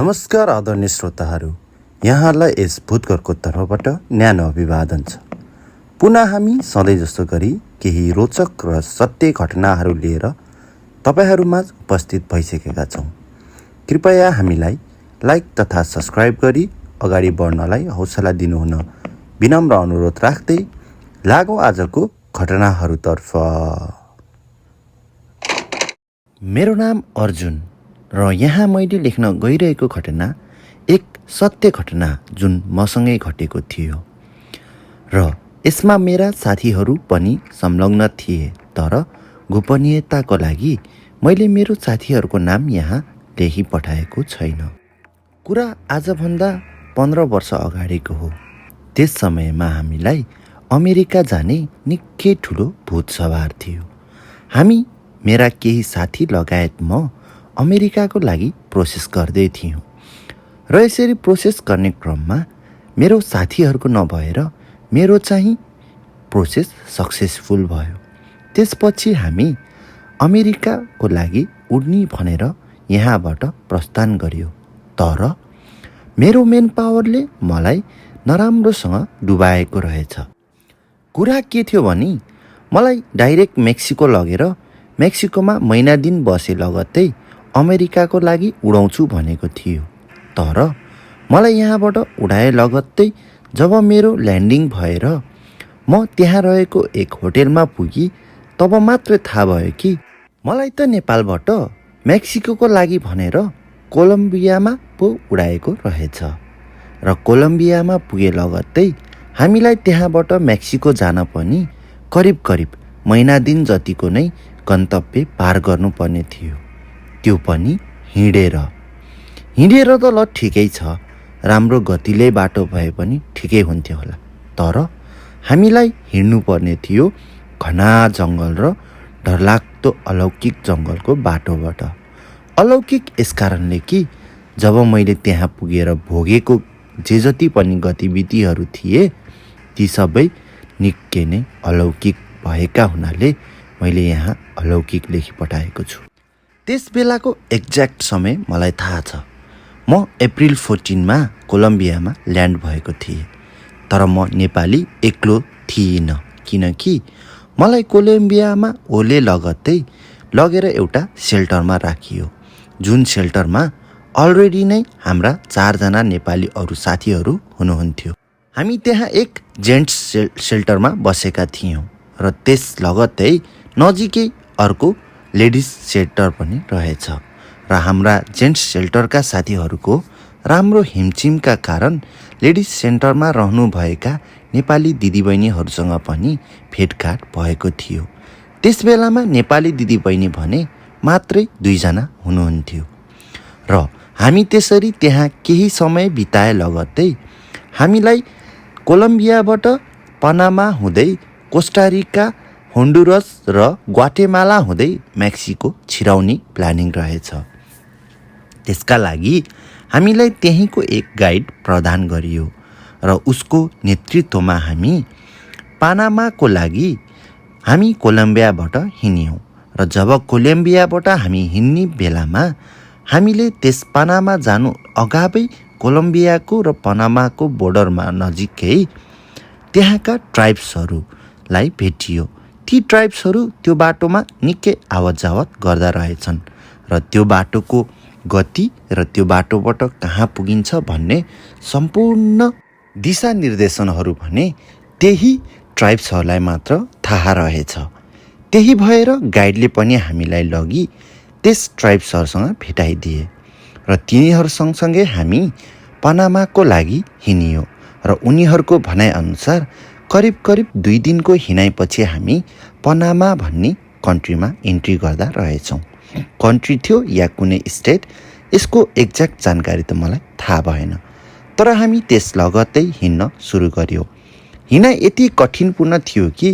नमस्कार आदरणीय श्रोताहरू, यहाँलाई यस भूतघरको तर्फबाट न्यानो अभिवादन छ। पुनः हामी सधैँ जस्तो गरी केही रोचक र सत्य घटनाहरू लिएर तपाईहरूमाझ उपस्थित भइसकेका छौँ। कृपया हामीलाई लाइक तथा सब्सक्राइब गरी अगाडि बढ्नलाई हौसला दिनुहुन विनम्र अनुरोध राख्दै लागौँ आजको घटनाहरूतर्फ। मेरो नाम अर्जुन र यहाँ मैले लेख्न गइरहेको घटना एक सत्य घटना जुन मसँगै घटेको थियो र यसमा मेरा साथीहरू पनि संलग्न थिए, तर गोपनीयताको लागि मैले मेरो साथीहरूको नाम यहाँ लेखी पठाएको छैन। कुरा आजभन्दा 15 वर्ष अगाडिको हो। त्यस समयमा हामीलाई अमेरिका जाने निकै ठुलो भूत सवार थियो। हामी मेरा केही साथी लगायत म अमेरिकाको लागि प्रोसेस गर्दै थियौँ र यसरी प्रोसेस गर्ने क्रममा मेरो साथीहरूको नभएर मेरो चाहिँ प्रोसेस सक्सेसफुल भयो। त्यसपछि हामी अमेरिकाको लागि उड्ने भनेर यहाँबाट प्रस्थान गर्यो, तर मेरो मेन पावरले मलाई नराम्रोसँग डुबाएको रहेछ। कुरा के थियो भने मलाई डाइरेक्ट मेक्सिको लगेर मेक्सिकोमा महिना दिन बसे लगत्तै अमेरिकाको लागि उडाउँछु भनेको थियो, तर मलाई यहाँबाट उडाए लगत्तै जब मेरो ल्यान्डिङ भएर म त्यहाँ रहेको एक होटेलमा पुगी तब मात्र थाहा भयो कि मलाई त नेपालबाट मेक्सिकोको लागि भनेर कोलम्बियामा पो उडाएको रहेछ र कोलम्बियामा पुगे लगत्तै हामीलाई त्यहाँबाट मेक्सिको जान पनि करिब महिना दिन जतिको नै गन्तव्य पार गर्नुपर्ने थियो। त्यो पनि हिँडेर त ल ठिकै छ, राम्रो गतिले बाटो भए पनि ठिकै हुन्थ्यो होला, तर हामीलाई हिँड्नुपर्ने थियो घना जङ्गल र डरलाग्दो अलौकिक जङ्गलको बाटोबाट। अलौकिक यस कारणले कि जब मैले त्यहाँ पुगेर भोगेको जे जति पनि गतिविधिहरू थिए ती सबै निकै नै अलौकिक भएका हुनाले मैले यहाँ अलौकिक लेखी पठाएको छु। त्यस बेलाको एक्ज्याक्ट समय मलाई थाहा छ। म अप्रिल 14 कोलम्बियामा ल्यान्ड भएको थिएँ, तर म नेपाली एक्लो थिइनँ, किनकि मलाई कोलम्बियामा ओले लगत्तै लगेर एउटा सेल्टरमा राखियो, जुन सेल्टरमा अलरेडी नै हाम्रा 4 जना नेपाली अरू साथीहरू हुनुहुन्थ्यो। हामी त्यहाँ एक जेन्ट्स सेल्टरमा बसेका थियौँ र त्यस लगत्तै नजिकै अर्को लेडिज सेल्टर पनि रहेछ र हाम्रा जेन्ट्स सेल्टरका साथीहरूको राम्रो हिमचिमका कारण लेडिज सेन्टरमा रहनुभएका नेपाली दिदीबहिनीहरूसँग पनि भेटघाट भएको थियो। त्यस बेलामा नेपाली दिदीबहिनी भने मात्रै 2 जना हुनुहुन्थ्यो र हामी त्यसरी त्यहाँ केही समय बिताए लगत्तै हामीलाई कोलम्बियाबाट पनामा हुँदै कोस्टारिका, होन्डुरस र ग्वाटेमाला हुँदै मेक्सिको छिराउने प्लानिङ रहेछ। त्यसका लागि हामीलाई त्यहीँको एक गाइड प्रदान गरियो र उसको नेतृत्वमा हामी पनामाको लागि हामी कोलम्बियाबाट हिँड्यौँ र जब कोलम्बियाबाट हामी हिँड्ने बेलामा हामीले त्यस पनामा जानु अगावै कोलम्बियाको र पनामाको बोर्डरमा नजिकै त्यहाँका ट्राइब्सहरूलाई भेटियो। ती ट्राइब्सहरू त्यो बाटोमा निकै आवत जावत गर्दा रहेछन् र त्यो बाटोको गति र त्यो बाटोबाट कहाँ पुगिन्छ भन्ने सम्पूर्ण दिशानिर्देशनहरू भने त्यही ट्राइब्सहरूलाई मात्र थाहा रहेछ। त्यही भएर गाइडले पनि हामीलाई लगी त्यस ट्राइब्सहरूसँग भेटाइदिए र तिनीहरू सँगसँगै हामी पनामाको लागि हिँडियो र उनीहरूको भनाइअनुसार करिब 2 दिनको हिँडाइपछि हामी पनामा भन्ने कन्ट्रीमा इन्ट्री गर्दा रहेछौँ। कन्ट्री थियो या कुनै स्टेट, यसको एक्ज्याक्ट जानकारी त मलाई थाहा भएन, तर हामी त्यस लगत्तै हिँड्न सुरु गर्यो। हिँडाइ यति कठिनपूर्ण थियो कि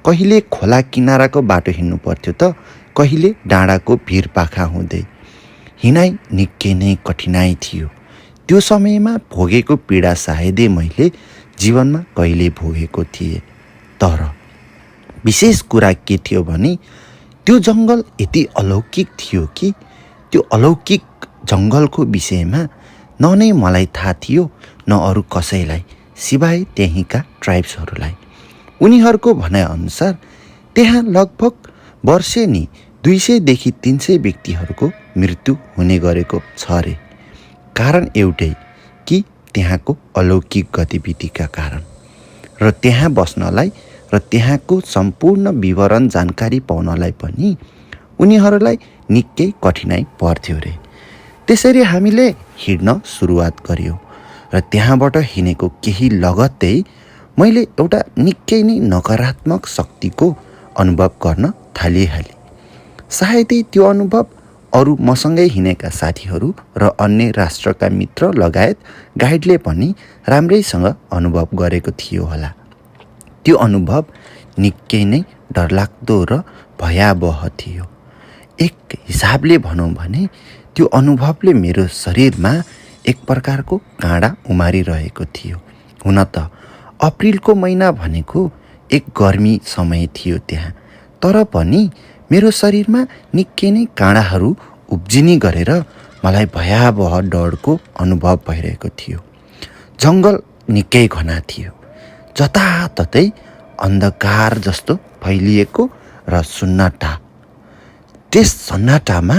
कहिले खोला किनाराको बाटो हिँड्नु पर्थ्यो त कहिले डाँडाको भिरपाखा हुँदै। हिँडाइ निकै नै कठिनाइ थियो। त्यो समयमा भोगेको पीडा सायदै मैले जीवनमा कहिले भोगेको थिएँ, तर विशेष कुरा के थियो भने त्यो जङ्गल यति अलौकिक थियो कि त्यो अलौकिक जङ्गलको विषयमा न नै मलाई थाहा थियो न अरू कसैलाई, सिवाय त्यहीँका ट्राइब्सहरूलाई। उनीहरूको भनाइअनुसार त्यहाँ लगभग वर्षेनी 200 देखि 300 व्यक्तिहरूको मृत्यु हुने गरेको छ अरे। कारण एउटै कि त्यहाँको अलौकिक गतिविधिका कारण। र त्यहाँ बस्नलाई र त्यहाँको सम्पूर्ण विवरण जानकारी पाउनलाई पनि उनीहरूलाई निकै कठिनाइ पर्थ्यो रे। त्यसरी हामीले हिँड्न सुरुवात गर्यौँ र त्यहाँबाट हिँडेको केही लगत्तै मैले एउटा निकै नै नकारात्मक शक्तिको अनुभव गर्न थालिहालेँ। सायदै त्यो अनुभव अरू मसँगै हिँडेका साथीहरू र अन्य राष्ट्रका मित्र लगायत गाइडले पनि राम्रैसँग अनुभव गरेको थियो होला। त्यो अनुभव निकै नै डरलाग्दो र भयावह थियो। एक हिसाबले भनौँ भने त्यो अनुभवले मेरो शरीरमा एक प्रकारको काँडा उमारिरहेको थियो। हुन त अप्रिलको महिना भनेको एक गर्मी समय थियो त्यहाँ, तर पनि मेरो शरीरमा निकै नै काँडाहरू उब्जिने गरेर मलाई भयावह डरको अनुभव भइरहेको थियो। जङ्गल निकै घना थियो, जताततै अन्धकार जस्तो फैलिएको र सन्नाटा। त्यस सन्नाटामा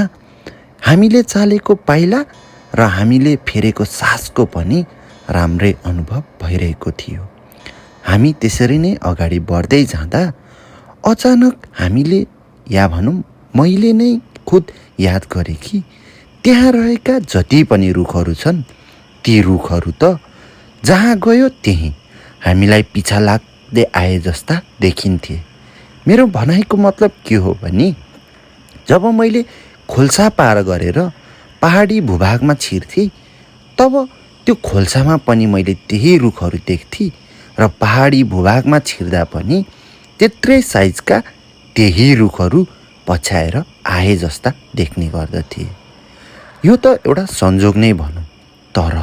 हामीले चालेको पाइला र हामीले फेरेको सासको पनि राम्रै अनुभव भइरहेको थियो। हामी त्यसरी नै अगाडि बढ्दै जाँदा अचानक हामीले या भनौँ मैले नै खुद याद गरेँ कि त्यहाँ रहेका जति पनि रुखहरू छन् ती रुखहरू त जहाँ गयो त्यहीँ हामीलाई पिछा लाग्दै आए जस्ता देखिन्थे। मेरो भनाइको मतलब के हो भने जब मैले खोल्सा पार गरेर पहाडी भूभागमा छिर्थेँ तब त्यो खोल्सामा पनि मैले त्यही रुखहरू देख्थेँ र पहाडी भूभागमा छिर्दा पनि त्यत्रै साइजका त्यही रुखहरू पछ्याएर आए जस्ता देख्ने गर्दथे। यो त एउटा संयोग नै भनौँ, तर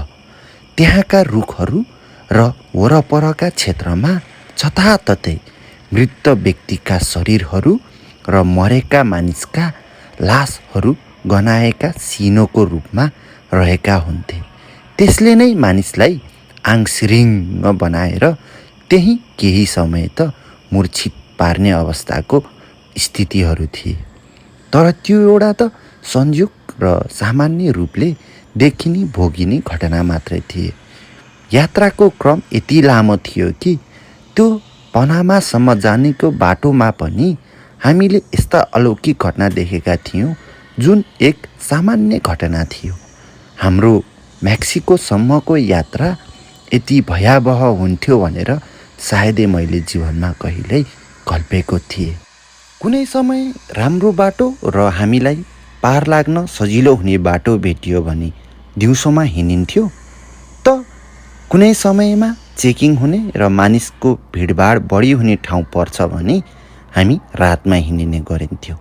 त्यहाँका रुखहरू र वरपरका क्षेत्रमा जताततै मृत व्यक्तिका शरीरहरू र मरेका मानिसका लासहरू गनाएका सिनोको रूपमा रहेका हुन्थे। त्यसले नै मानिसलाई आङसिरिङ्ग बनाएर त्यही केही समय त मूर्छित पार्ने अवस्थाको स्थितिहरू थिए। तर त्यो एउटा त संयोग र सामान्य रूपले देखिने भोगिने घटना मात्रै थिए। यात्राको क्रम यति लामो थियो कि त्यो पनामासम्म जानेको बाटोमा पनि हामीले यस्ता अलौकिक घटना देखेका थियौँ जुन एक सामान्य घटना थियो। हाम्रो मेक्सिकोसम्मको यात्रा यति भयावह हुन्थ्यो भनेर सायदै मैले जीवनमा कहिल्यै कल्पेको थिएँ। कुनै समय राम्रो बाटो र हामीलाई पार लाग्न सजिलो हुने बाटो भेटियो भने दिउँसोमा हिँडिन्थ्यो, त कुनै समयमा चेकिङ हुने र मानिसको भिडभाड बढी हुने ठाउँ पर्छ भने हामी रातमा हिँडिने गरिन्थ्यो।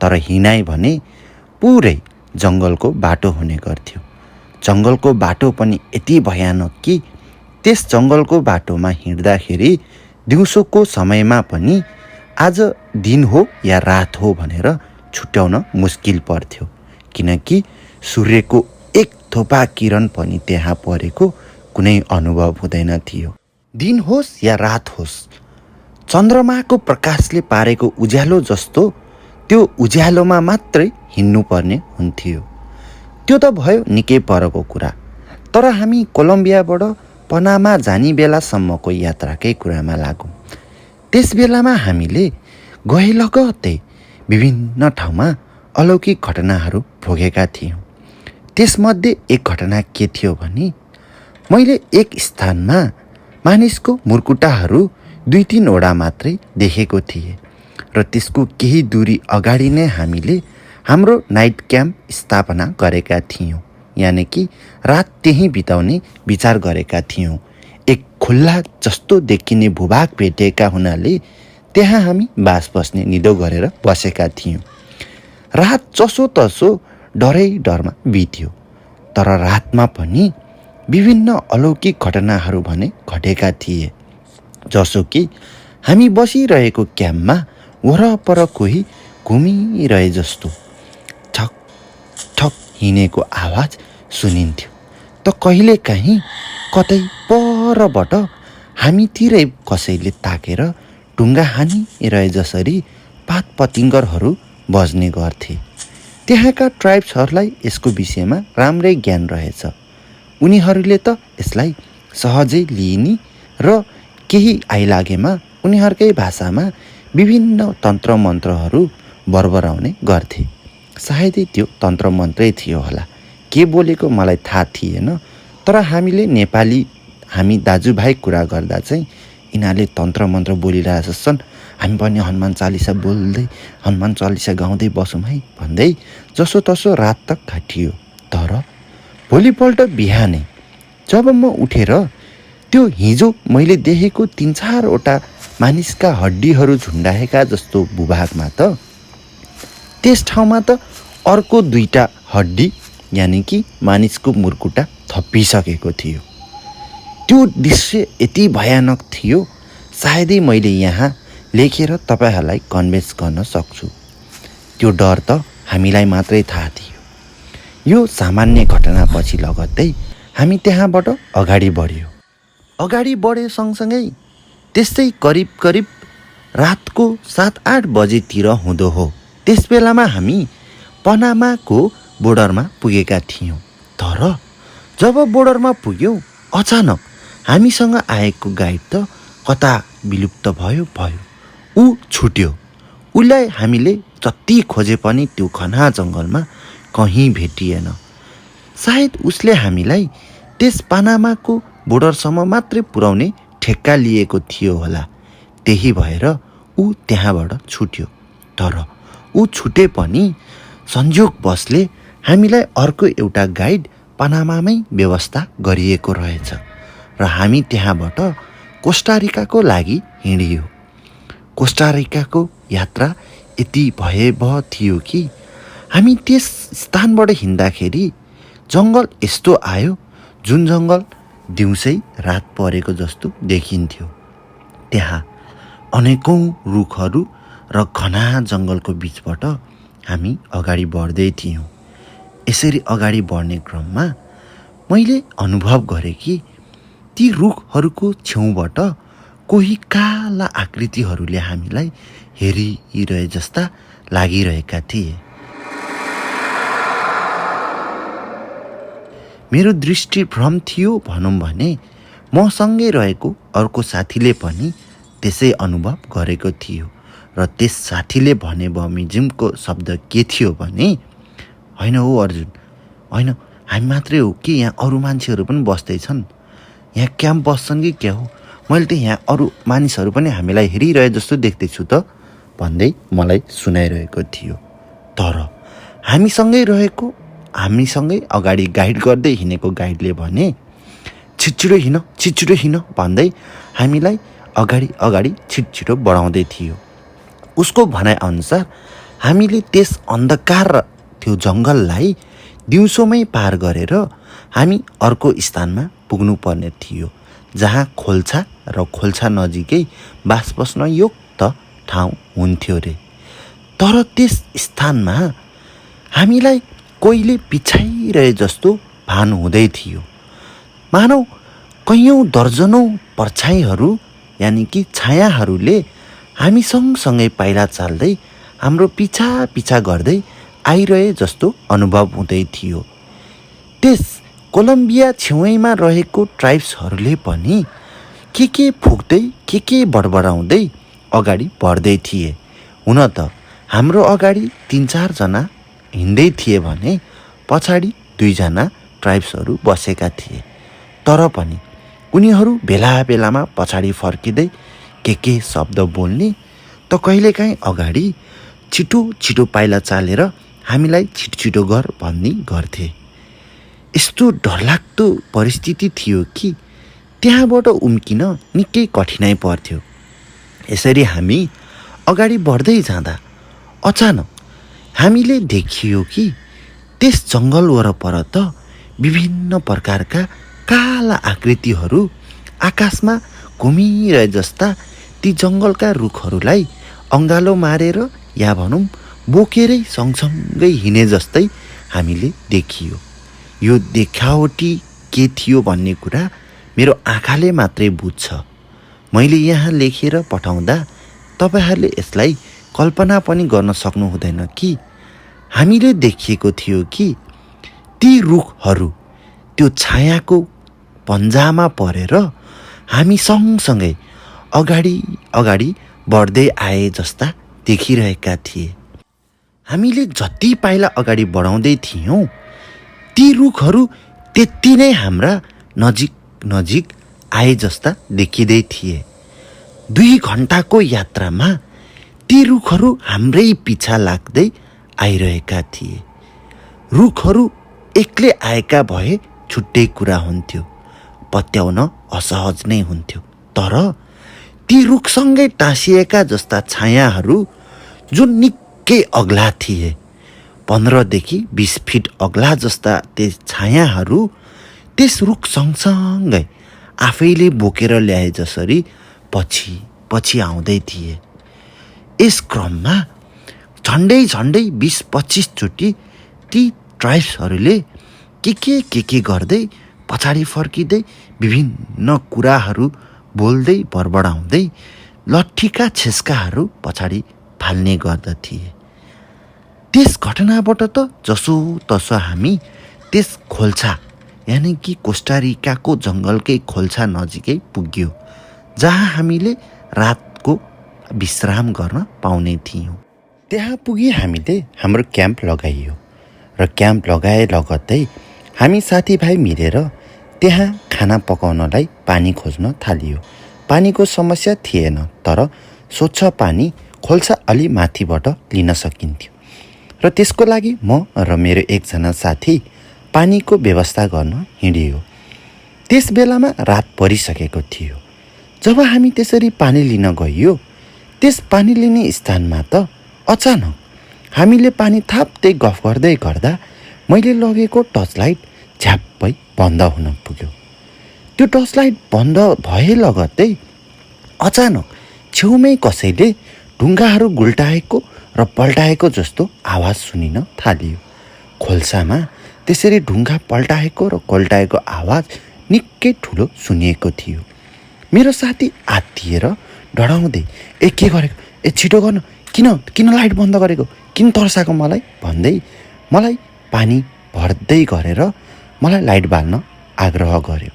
तर हिँडाइ भने पुरै जङ्गलको बाटो हुने गर्थ्यो। जङ्गलको बाटो पनि यति भयानक कि त्यस जङ्गलको बाटोमा हिँड्दाखेरि दिउँसोको समयमा पनि आज दिन हो या रात हो भनेर छुट्याउन मुस्किल पर्थ्यो, किनकि सूर्यको एक थोपा किरण पनि त्यहाँ परेको कुनै अनुभव हुँदैन थियो। दिन होस् या रात होस्, चन्द्रमाको प्रकाशले पारेको उज्यालो जस्तो त्यो उज्यालोमा मात्रै हिँड्नुपर्ने हुन्थ्यो। त्यो त भयो निकै परको कुरा। तर हामी कोलम्बियाबाट पनामा जाने बेलासम्मको यात्राकै कुरामा लागौँ। त्यस बेलामा हामीले गए लगत्तै विभिन्न ठाउँमा अलौकिक घटनाहरू भोगेका थियौँ। त्यसमध्ये एक घटना के थियो भने मैले एक स्थानमा मानिसको मुर्कुटाहरू 2-3 मात्रै देखेको थिएँ र त्यसको केही दूरी अगाडि नै हामीले हाम्रो नाइट क्याम्प स्थापना गरेका थियौँ, यानि कि रात त्यहीँ बिताउने विचार गरेका थियौँ। एक खुल्ला जस्तो देखिने भूभाग भेटेका हुनाले त्यहाँ हामी बास बस्ने निदो गरेर बसेका थियौँ। रात जसोतसो डरै डरमा बित्यो, तर रातमा पनि विभिन्न अलौकिक घटनाहरू भने घटेका थिए। जसो कि हामी बसिरहेको क्याम्पमा वरपर कोही घुमिरहे जस्तो ठक ठक हिँडेको आवाज सुनिन्थ्यो। त कहिलेकाहीँ कतै परबाट हामीतिरै कसैले ताकेर ढुङ्गा हानिरहे जसरी पातपतिङ्गरहरू बज्ने गर्थे। त्यहाँका ट्राइब्सहरूलाई यसको विषयमा राम्रै ज्ञान रहेछ। उनीहरूले त यसलाई सहजै लिइने र केही आइलागेमा उनीहरूकै भाषामा विभिन्न तन्त्र मन्त्रहरू बरबराउने गर्थे। सायदै त्यो तन्त्र मन्त्रै थियो होला, के बोलेको मलाई थाहा थिएन। तर हामी दाजुभाइ कुरा गर्दा चाहिँ यिनीहरूले तन्त्र मन्त्र बोलिरहेको छन्, हामी पनि हनुमान चालिसा बोल्दै हनुमान चालिसा गाउँदै बसौँ है भन्दै जसो तसो रात तक काटियो। तर भोलिपल्ट बिहानै जब म उठेर त्यो हिजो मैले देखेको 3-4वटा मानिसका हड्डीहरू झुन्डाएका जस्तो भूभागमा त त्यस ठाउँमा त अर्को 2टा हड्डी यानि कि मानिसको मुर्कुटा थपिसकेको थियो। त्यो दृश्य यति भयानक थियो, सायदै मैले यहाँ लेखेर तपाईँहरूलाई कन्भेन्स गर्न सक्छु। त्यो डर त हामीलाई मात्रै थाहा थियो। यो सामान्य घटनापछि लगत्तै हामी त्यहाँबाट अगाडि बढ्यो। अगाडि बढे सँगसँगै त्यस्तै करिब रातको 7-8 बजेतिर हुँदो हो। त्यस बेलामा हामी पनामाको बोर्डरमा पुगेका थियौँ। तर जब बोर्डरमा पुग्यौँ अचानक हामीसँग आएको गाइड त कता विलुप्त भयो। ऊ छुट्यो। उसलाई हामीले जति खोजे पनि त्यो घना जङ्गलमा कहीँ भेटिएन। सायद उसले हामीलाई त्यस पनामाको बोर्डरसम्म मात्रै पुर्याउने ठेक्का लिएको थियो होला। त्यही भएर ऊ त्यहाँबाट छुट्यो। तर ऊ छुटे पनि संयोगवशले हामीलाई अर्को एउटा गाइड पनामामै व्यवस्था गरिएको रहेछ र हामी त्यहाँबाट कोस्टारिकाको लागि हिँडियो। कोस्टारिकाको यात्रा यति भयावह थियो कि हामी त्यस स्थानबाट हिँड्दाखेरि जङ्गल यस्तो आयो जुन जङ्गल दिउँसै रात परेको जस्तो देखिन्थ्यो। त्यहाँ अनेकौँ रुखहरू र घना जङ्गलको बिचबाट हामी अगाडि बढ्दै थियौँ। यसरी अगाडि बढ्ने क्रममा मैले अनुभव गरेँ कि ती रुखहरूको छेउबाट कोही काला आकृतिहरूले हामीलाई हेरिरहे जस्ता लागिरहेका थिए। मेरो दृष्टिभ्रम थियो भनौँ भने मसँगै रहेको अर्को साथीले पनि त्यसै अनुभव गरेको थियो र त्यस साथीले भने बमोजिमको शब्द के थियो भने, होइन हो अर्जुन, होइन हामी मात्रै हो कि यहाँ अरू मान्छेहरू पनि बस्दैछन्, यहाँ क्याम्प बस्छन् कि क्या हो, मैले त यहाँ अरू मानिसहरू पनि हामीलाई हेरिरहे जस्तो देख्दैछु त भन्दै मलाई सुनाइरहेको थियो। तर हामीसँगै अगाडि गाइड गर्दै हिँडेको गाइडले भने छिटछिटो हिँड भन्दै हामीलाई अगाडि छिटछिटो बढाउँदै थियो। उसको भनाइअनुसार हामीले त्यस अन्धकार त्यो जङ्गललाई दिउँसोमै पार गरेर हामी अर्को स्थानमा पुग्नुपर्ने थियो जहाँ खोल्छा र खोल्छा नजिकै बास बस्न योग्य ठाउँ हुन्थ्यो रे। तर त्यस स्थानमा हामीलाई कोहीले पिछाइरहे जस्तो भान हुँदै थियो। मानौ कैयौँ दर्जनौँ पर्छाइहरू यानि कि छायाहरूले हामी सँगसँगै पाइला चाल्दै हाम्रो पिछा गर्दै आइरहे जस्तो अनुभव हुँदै थियो। त्यस कोलम्बिया छेउैमा रहेको ट्राइब्सहरूले पनि के फुक्दै के बडबडाउँदै अगाडि बढ्दै थिए। हुन त हाम्रो अगाडि 3-4 जना हिँड्दै थिए भने पछाडि 2 जना ट्राइब्सहरू बसेका थिए। तर पनि उनीहरू बेलामा पछाडि फर्किँदै के शब्द बोल्ने त कहिलेकाहीँ अगाडि छिटो पाइला चालेर हामीलाई छिटो गर भन्ने गर्थे। यस्तो डरलाग्दो परिस्थिति थियो कि त्यहाँबाट उम्किन निकै कठिनाइ पर्थ्यो। यसरी हामी अगाडि बढ्दै जाँदा अचानक हामीले देखियो कि त्यस जङ्गल वरपर त विभिन्न प्रकारका काला आकृतिहरू आकाशमा घुमिरहे जस्ता ती जङ्गलका रुखहरूलाई अङ्गालो मारेर या भनौँ बोकेरै सँगसँगै हिँडे जस्तै हामीले देखियो। यो देखावटी के थियो भन्ने कुरा मेरो आँखाले मात्रै बुझ्छ। मैले यहाँ लेखेर पठाउँदा तपाईँहरूले यसलाई कल्पना पनि गर्न सक्नु हुँदैन कि हामीले देखिएको थियो कि ती रुखहरू त्यो छायाको पन्जामा परेर हामी सँगसँगै अगाडि अगाडि बढ्दै आए जस्ता देखिरहेका थिए। हामीले जति पाइला अगाडि बढाउँदै थियौँ ती रुखहरू त्यति नै हाम्रा नजिक नजिक आए जस्ता देखिँदै थिए। 2 घन्टाको यात्रामा ती रुखहरू हाम्रै पिछा लाग्दै आइरहेका थिए। रुखहरू एक्लै आएका भए छुट्टै कुरा हुन्थ्यो, पत्याउन असहज नै हुन्थ्यो। तर ती रुखसँगै टाँसिएका जस्ता छायाहरू जुन निकै अग्ला थिए, 15 देखि 20 फिट अग्ला जस्ता त्यस छायाहरू त्यस रुख सँगसँगै आफैले बोकेर ल्याए जसरी पछि पछि आउँदै थिए। यस क्रममा झन्डै 20-25 चोटि ती ट्राइब्सहरूले के गर्दै पछाडि फर्किँदै विभिन्न कुराहरू बोल्दै बडबडाउँदै लट्ठीका छेस्काहरू पछाडि फाल्ने गर्दथे। त्यस घटनाबाट त जसोतसो हामी त्यस खोल्छा यानि कि कोस्टारिकाको जङ्गलकै खोल्छा नजिकै पुग्यो, जहाँ हामीले रातको विश्राम गर्न पाउने थियौँ। त्यहाँ पुगी हामीले हाम्रो क्याम्प लगाइयो र क्याम्प लगाए लगत्तै हामी साथीभाइ मिलेर त्यहाँ खाना पकाउनलाई पानी खोज्न थालियो। पानीको समस्या थिएन, तर स्वच्छ पानी खोल्छा अलि माथिबाट लिन सकिन्थ्यो र त्यसको लागि म र मेरो एकजना साथी पानीको व्यवस्था गर्न हिँडियो। त्यस बेलामा रात परिसकेको थियो। जब हामी त्यसरी पानी लिन गइयो, त्यस पानी लिने स्थानमा त अचानक हामीले पानी थाप्दै गफ गर्दै गर्दा मैले लगेको टर्चलाइट झ्याप्पै बन्द हुन पुग्यो। त्यो टर्चलाइट बन्द भए लगत्तै अचानक छेउमै कसैले ढुङ्गाहरू गुल्टाएको र पल्टाएको जस्तो आवाज सुनिन थालियो। खोल्सामा त्यसरी ढुङ्गा पल्टाएको र कोल्टाएको आवाज निकै ठुलो सुनिएको थियो। मेरो साथी आत्तिएर डराउँदै के गरेको, छिटो गर्नु, किन लाइट बन्द गरेको, किन तर्साएको मलाई भन्दै मलाई पानी भर्दै गरेर मलाई लाइट बाल्न आग्रह गर्यो।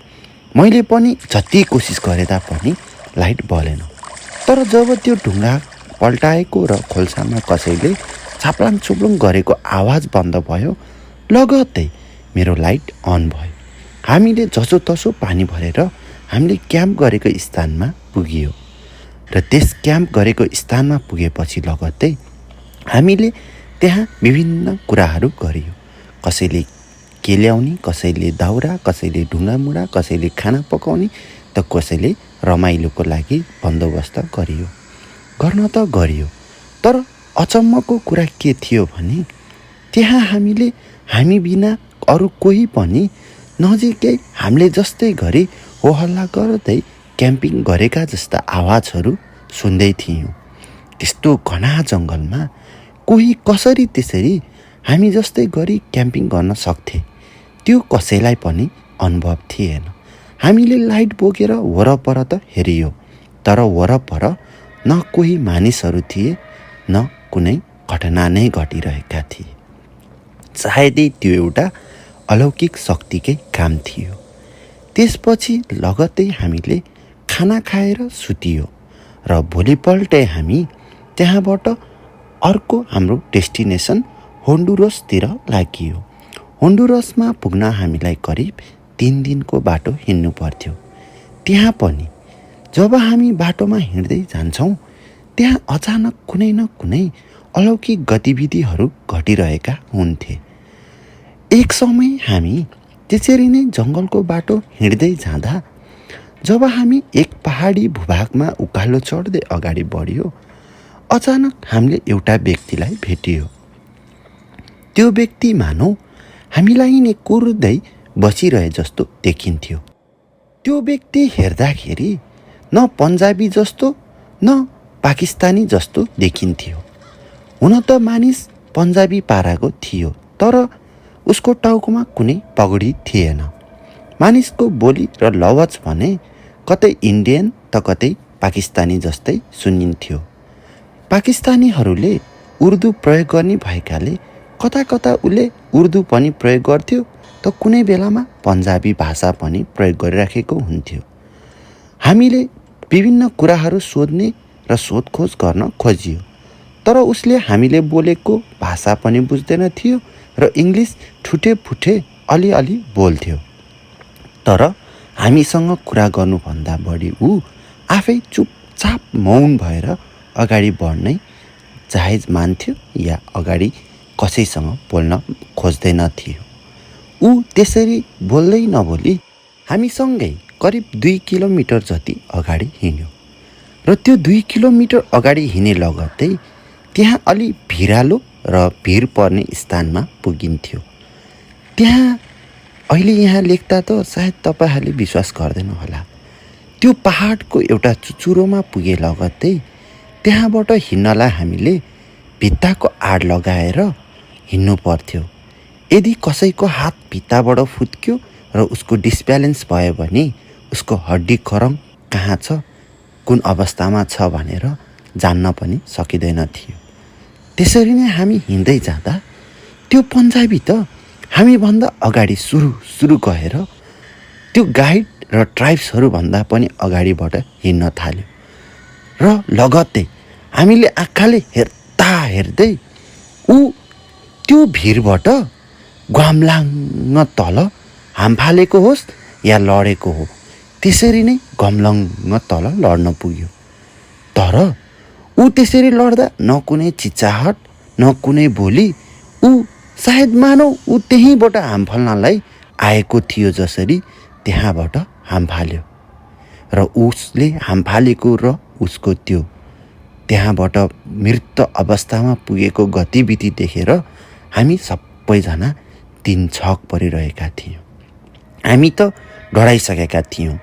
मैले पनि जति कोसिस गरे तापनि लाइट बलेन। तर जब त्यो ढुङ्गा पल्टाएको र खोल्सामा कसैले छाप्लाङ छुप्लुङ गरेको आवाज बन्द भयो, लगत्तै मेरो लाइट अन भयो। हामीले जसोतसो पानी भरेर हामीले क्याम्प गरेको स्थानमा पुगियो र त्यस क्याम्प गरेको स्थानमा पुगेपछि लगत्तै हामीले त्यहाँ विभिन्न कुराहरू गरियो। कसैले के ल्याउने, कसैले दाउरा, कसैले ढुङ्गामुढा, कसैले खाना पकाउने, त कसैले रमाइलोको लागि बन्दोबस्त गरियो। गर्न त गरियो, तर अचम्मको कुरा के थियो भने त्यहाँ हामी बिना अरू कोही पनि नजिकै हामीले जस्तै गरी होहल्ला गर्दै क्याम्पिङ गरेका जस्ता आवाजहरू सुन्दै थियौँ। त्यस्तो घना जङ्गलमा कोही कसरी त्यसरी हामी जस्तै गरी क्याम्पिङ गर्न सक्थे, त्यो कसैलाई पनि अनुभव थिएन। हामीले लाइट बोकेर वरपर त हेरियो, तर वरपर न कोही मानिसहरू थिए, न कुनै घटना नै घटिरहेका थिए। सायदै त्यो एउटा अलौकिक शक्तिकै काम थियो। त्यसपछि लगत्तै हामीले खाना खाएर सुतियो र भोलिपल्टै हामी त्यहाँबाट अर्को हाम्रो डेस्टिनेसन होन्डुरसतिर लागियो। होन्डुरसमा पुग्न हामीलाई करिब 3 दिनको बाटो हिँड्नु पर्थ्यो। त्यहाँ पनि जब हामी बाटोमा हिँड्दै जान्छौँ, त्यहाँ अचानक कुनै न कुनै अलौकिक गतिविधिहरू घटिरहेका हुन्थे। एक समय हामी त्यसरी नै जङ्गलको बाटो हिँड्दै जाँदा जब हामी एक पहाडी भूभागमा उकालो चढ्दै अगाडि बढ्यो, अचानक हामीले एउटा व्यक्तिलाई भेटियो। त्यो व्यक्ति मानौ हामीलाई नै कुर्दै बसिरहे जस्तो देखिन्थ्यो। त्यो व्यक्ति हेर्दाखेरि न पन्जाबी जस्तो न पाकिस्तानी जस्तो देखिन्थ्यो। हुन त मानिस पन्जाबी पाराको थियो, तर उसको टाउकोमा कुनै पगडी थिएन। मानिसको बोली र लवज भने कतै इन्डियन त कतै पाकिस्तानी जस्तै सुनिन्थ्यो। पाकिस्तानीहरूले उर्दू प्रयोग गर्ने भएकाले कता कता उसले उर्दू पनि प्रयोग गर्थ्यो त कुनै बेलामा पन्जाबी भाषा पनि प्रयोग गरिराखेको हुन्थ्यो। हामीले विभिन्न कुराहरू सोध्ने र सोधखोज गर्न खोजियो, तर उसले हामीले बोलेको भाषा पनि बुझ्दैन थियो र इङ्ग्लिस ठुटे अलिअलि बोल्थ्यो। तर हामीसँग कुरा गर्नुभन्दा बढी ऊ आफै चुपचाप मौन भएर अगाडि बढ्नै जायज मान्थ्यो या अगाडि कसैसँग बोल्न खोज्दैन थियो। ऊ त्यसरी बोल्दै नबोली हामीसँगै करिब 2 किलोमिटर जति अगाडि हिँड्यो र त्यो 2 किलोमिटर अगाडि हिँडे लगत्तै त्यहाँ अलि भिरालो र भिर पर्ने स्थानमा पुगिन्थ्यो। त्यहाँ अहिले यहाँ लेख्दा त सायद तपाईँहरूले विश्वास गर्दैन होला। त्यो पहाडको एउटा चुचुरोमा पुगे लगत्तै त्यहाँबाट हिँड्नलाई हामीले भित्ताको आड लगाएर हिँड्नु पर्थ्यो। यदि कसैको हात भित्ताबाट फुत्क्यो र उसको डिसब्यालेन्स भयो भने उसको हड्डी खरङ कहाँ छ, कुन अवस्थामा छ भनेर जान्न पनि सकिँदैन थियो। त्यसरी नै हामी हिँड्दै जाँदा त्यो पन्जाबी त हामीभन्दा अगाडि सुरु गएर त्यो गाइड र ट्राइब्सहरूभन्दा पनि अगाडिबाट हिँड्न थाल्यो र लगत्तै हामीले आँखाले हेर्दै ऊ त्यो भिरबाट ग्वाम्लाङ्ग तल हामफालेको होस् या लडेको हो, त्यसरी नै गम्लङ्ग तल लड्न पुग्यो। तर ऊ त्यसरी लड्दा न कुनै चिच्चाहट न कुनै बोली, ऊ सायद मानौ ऊ त्यहीँबाट हाम फाल्नलाई आएको थियो जसरी त्यहाँबाट हाम फाल्यो र उसले हाम फालेको र उसको त्यो त्यहाँबाट मृत अवस्थामा पुगेको गतिविधि देखेर हामी सबैजना तिनछक परिरहेका थियौँ। हामी त डराइसकेका थियौँ।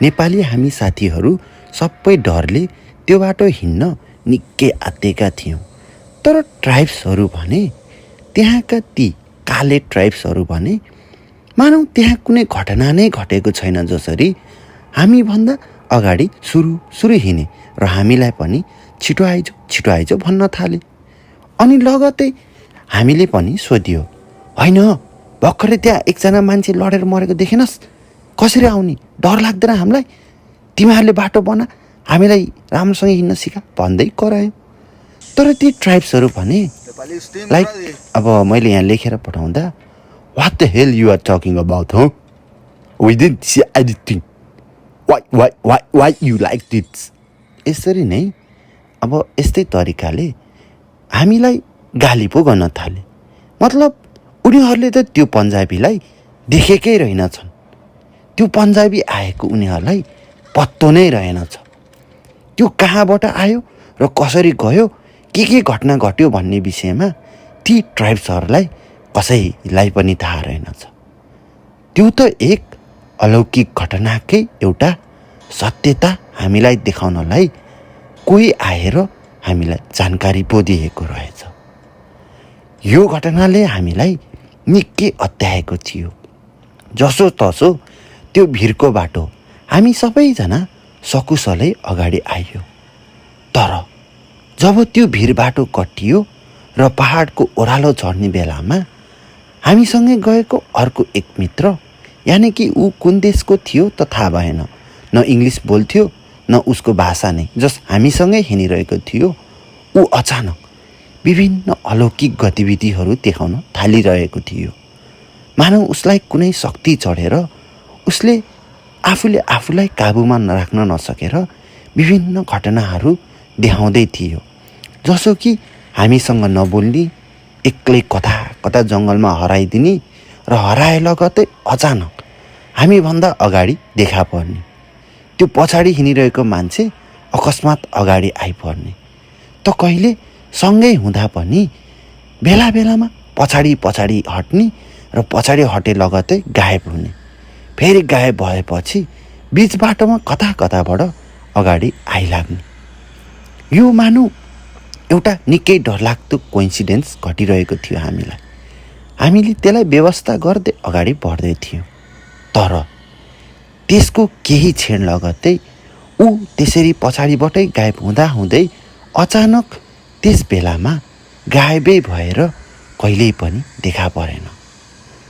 नेपाली हामी साथीहरू सबै डरले त्यो बाटो हिँड्न निकै आत्तेका थियौँ। तर ट्राइब्सहरू भने त्यहाँका ती काले ट्राइब्सहरू भने मानौ त्यहाँ कुनै घटना नै घटेको छैन जसरी हामीभन्दा अगाडि सुरु हिँडे र हामीलाई पनि छिटो आइज भन्न थाले। अनि लगत्तै हामीले पनि सोधियो, होइन भर्खरै त्यहाँ एकजना मान्छे लडेर मरेको देखेनस्, कसरी आउने, डर लाग्दैन हामीलाई, तिमीहरूले बाटो बना, हामीलाई राम्रोसँग हिँड्न सिका भन्दै करायो। तर ती ट्राइब्सहरू भने लाइक अब मैले यहाँ लेखेर पठाउँदा What the hell you are talking about, huh? We didn't see anything. Why you like this? यसरी नै अब यस्तै तरिकाले हामीलाई गाली पो गर्न थाले। मतलब उनीहरूले त त्यो पन्जाबीलाई देखेकै रहेनछन्। त्यो पन्जाबी आएको उनीहरूलाई पत्तो नै रहेनछ। त्यो कहाँबाट आयो र कसरी गयो, के घटना घट्यो भन्ने विषयमा ती ट्राइब्सहरूलाई कसैलाई पनि थाहा रहेनछ। त्यो त एक अलौकिक घटनाकै एउटा सत्यता हामीलाई देखाउनलाई कोही आएर हामीलाई जानकारी पो दिएको रहेछ। यो घटनाले हामीलाई निकै अत्याएको थियो। जसो तसो त्यो भिरको बाटो हामी सबैजना सकुशलै अगाडि आयो। तर जब त्यो भिर बाटो कटियो र पहाडको ओह्रालो चढ्ने बेलामा हामीसँगै गएको अर्को एक मित्र, यानि कि ऊ कुन देशको थियो त थाहा भएन, न इङ्ग्लिस बोल्थ्यो न उसको भाषा नै जस हामीसँगै हिँडिरहेको थियो, ऊ अचानक विभिन्न अलौकिक गतिविधिहरू देखाउन थालिरहेको थियो। मानौ उसलाई कुनै शक्ति चढेर उसले आफूलाई काबुमा राख्न नसकेर विभिन्न घटनाहरू देखाउँदै थियो। जसो कि हामीसँग नबोल्ने, एक्लै कता जङ्गलमा हराइदिने र हराए लगतै अचानक हामीभन्दा अगाडि देखा पर्ने, त्यो पछाडि हिँडिरहेको मान्छे अकस्मात अगाडि आइपर्ने, त कहिले सँगै हुँदा पनि बेलामा पछाडि हट्ने र पछाडि हटे लगतै गायब हुने, फेरि गायब भएपछि बिच बाटोमा कताबाट अगाडि आइलाग्ने। यो मानौ एउटा निकै डरलाग्दो कोइन्सिडेन्स घटिरहेको थियो हामीलाई। हामीले त्यसलाई व्यवस्था गर्दै अगाडि बढ्दै थियौँ। तर त्यसको केही क्षण लगत्तै ऊ त्यसरी पछाडिबाटै गायब हुँदा हुँदै अचानक त्यस बेलामा गायबै भएर कहिल्यै पनि देखा परेन।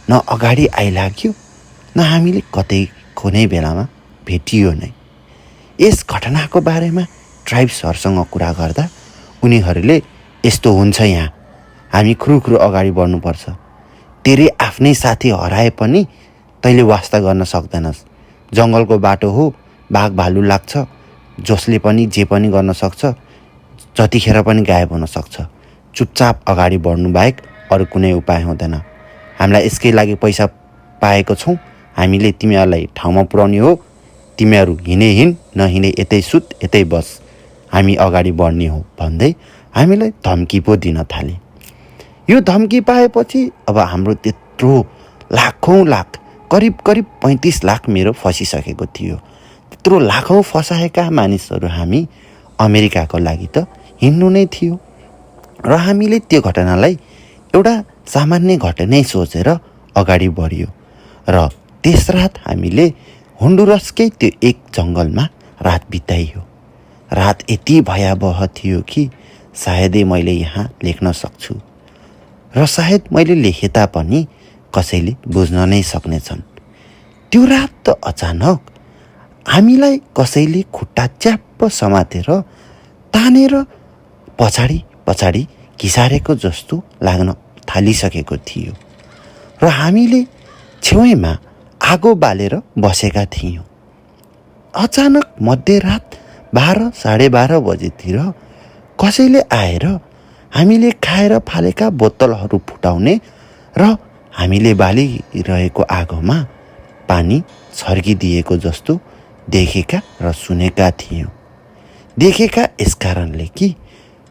न अगाडि आइलाग्यो न हामीले कतै कुनै बेलामा भेटियो नै। यस घटनाको बारेमा ट्राइब्सहरूसँग कुरा गर्दा उनीहरूले यस्तो हुन्छ यहाँ, हामी खुरुखुरु अगाडि बढ्नुपर्छ, तेरै आफ्नै साथी हराए पनि तैँले वास्ता गर्न सक्दैनस्, जङ्गलको बाटो हो, बाघ भालु लाग्छ, जसले पनि जे पनि गर्न सक्छ, जतिखेर पनि गायब हुन सक्छ, चुपचाप अगाडि बढ्नु बाहेक अरू कुनै उपाय हुँदैन। हामीलाई यसकै लागि पैसा पाएको छौँ, हामीले तिमीहरूलाई ठाउँमा पुर्याउने हो, तिमीहरू हिँडे हिँड नहिँडे यतै सुत यतै बस, हामी अगाडि बढ्ने हो भन्दै हामीलाई धम्की पो दिन थाले। यो धम्की पाएपछि अब हाम्रो त्यत्रो लाखौँ लाख करिब 35 लाख मेरो फसिसकेको थियो। त्यत्रो लाखौँ फसाएका मानिसहरू हामी अमेरिकाको लागि त हिँड्नु नै थियो र हामीले त्यो घटनालाई एउटा सामान्य घटनै सोचेर अगाडि बढ्यो र त्यस रात हामीले होन्डुरसकै त्यो एक जङ्गलमा रात बिताइयो। रात यति भयावह थियो कि सायदै मैले यहाँ लेख्न सक्छु र सायद मैले लेखे तापनि कसैले बुझ्न नै सक्नेछन्। त्यो रात त अचानक हामीलाई कसैले खुट्टा च्याप्प समातेर तानेर पछाडि पछाडि घिसारेको जस्तो लाग्न थालिसकेको थियो र हामीले छेउमा आगो बालेर बसेका थियौँ। अचानक मध्यरात 12-12:30 बजेतिर कसैले आएर हामीले खाएर फालेका बोतलहरू फुटाउने र हामीले बालिरहेको आगोमा पानी छर्किदिएको जस्तो देखेका र सुनेका थियौँ। देखेका यस कारणले कि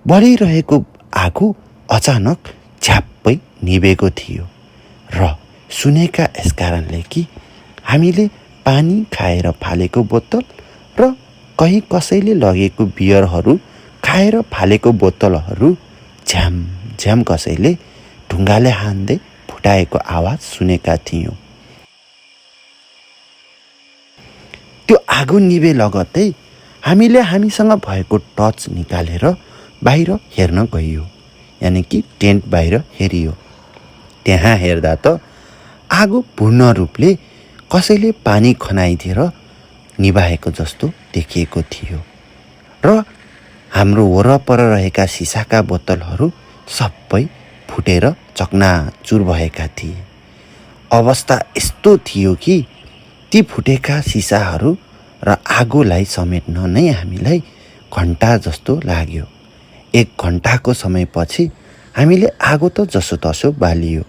बढिरहेको आगो अचानक झ्याप्पै निभेको थियो र सुनेका यस कारणले कि हामीले पानी खाएर फालेको बोतल र कहीँ कसैले लगेको बियरहरू खाएर फालेको बोतलहरू झ्याम झ्याम कसैले ढुङ्गाले हान्दै फुटाएको आवाज सुनेका थियौँ। त्यो आगो निभे लगत्तै हामीले हामीसँग भएको टर्च निकालेर बाहिर हेर्न गइयो, यानि कि टेन्ट बाहिर हेरियो। त्यहाँ हेर्दा त आगो पूर्ण रूपले कसैले पानी खनाइदिएर निभाएको जस्तो देखिएको थियो र हाम्रो वरपर रहेका सिसाका बोतलहरू सबै फुटेर चकनाचुर भएका थिए। अवस्था यस्तो थियो कि ती फुटेका सिसाहरू र आगोलाई समेट्न नै हामीलाई घन्टा जस्तो लाग्यो। 1 घन्टाको समयपछि हामीले आगो त जसोतसो बालियो,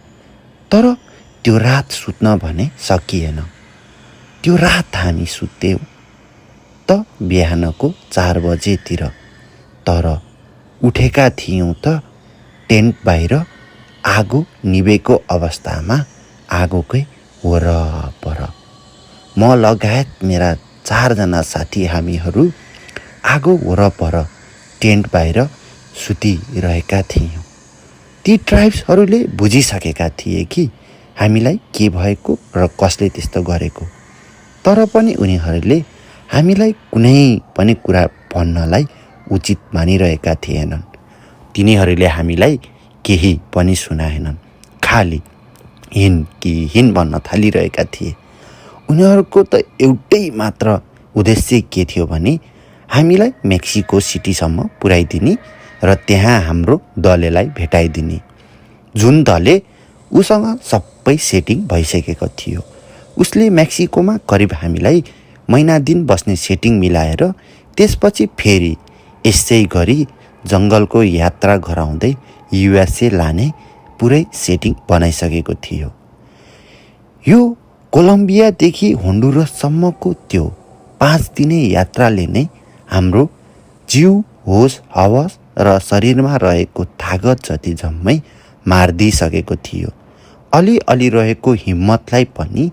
तर त्यो रात सुत्न भने सकिएन। त्यो रात हामी सुत्यौँ त बिहानको 4 बजेतिर, तर उठेका थियौँ त टेन्ट बाहिर आगो निभेको अवस्थामा आगोकै वरपर। म लगायत मेरा 4 जना साथी हामीहरू आगो वरपर टेन्ट बाहिर सुतिरहेका थियौँ। ती ट्राइब्सहरूले बुझिसकेका थिए कि हामीलाई के भएको र कसले त्यस्तो गरेको, तर पनि उनीहरूले हामीलाई कुनै पनि कुरा भन्नलाई उचित मानिरहेका थिएनन्। तिनीहरूले हामीलाई केही पनि सुनाएनन्, खालि हिँड कि हिँड भन्न थालिरहेका थिए। उनीहरूको त एउटै मात्र उद्देश्य के थियो भने हामीलाई मेक्सिको सिटीसम्म पुर्याइदिने र त्यहाँ हाम्रो दलेलाई भेटाइदिने, जुन दले उसँग सबै सेटिङ भइसकेको थियो। उसले मेक्सिकोमा करिब हामीलाई महिना दिन बस्ने सेटिङ मिलाएर त्यसपछि फेरि यसै गरी जङ्गलको यात्रा गराउँदै USA लाने पुरै सेटिङ बनाइसकेको थियो। यो कोलम्बियादेखि होन्डुरससम्मको त्यो 5 दिने यात्राले नै हाम्रो जिउ, होस हवस र शरीरमा रहेको तागत जति जम्मै मारिदिइसकेको थियो। अलिअलि रहेको हिम्मतलाई पनि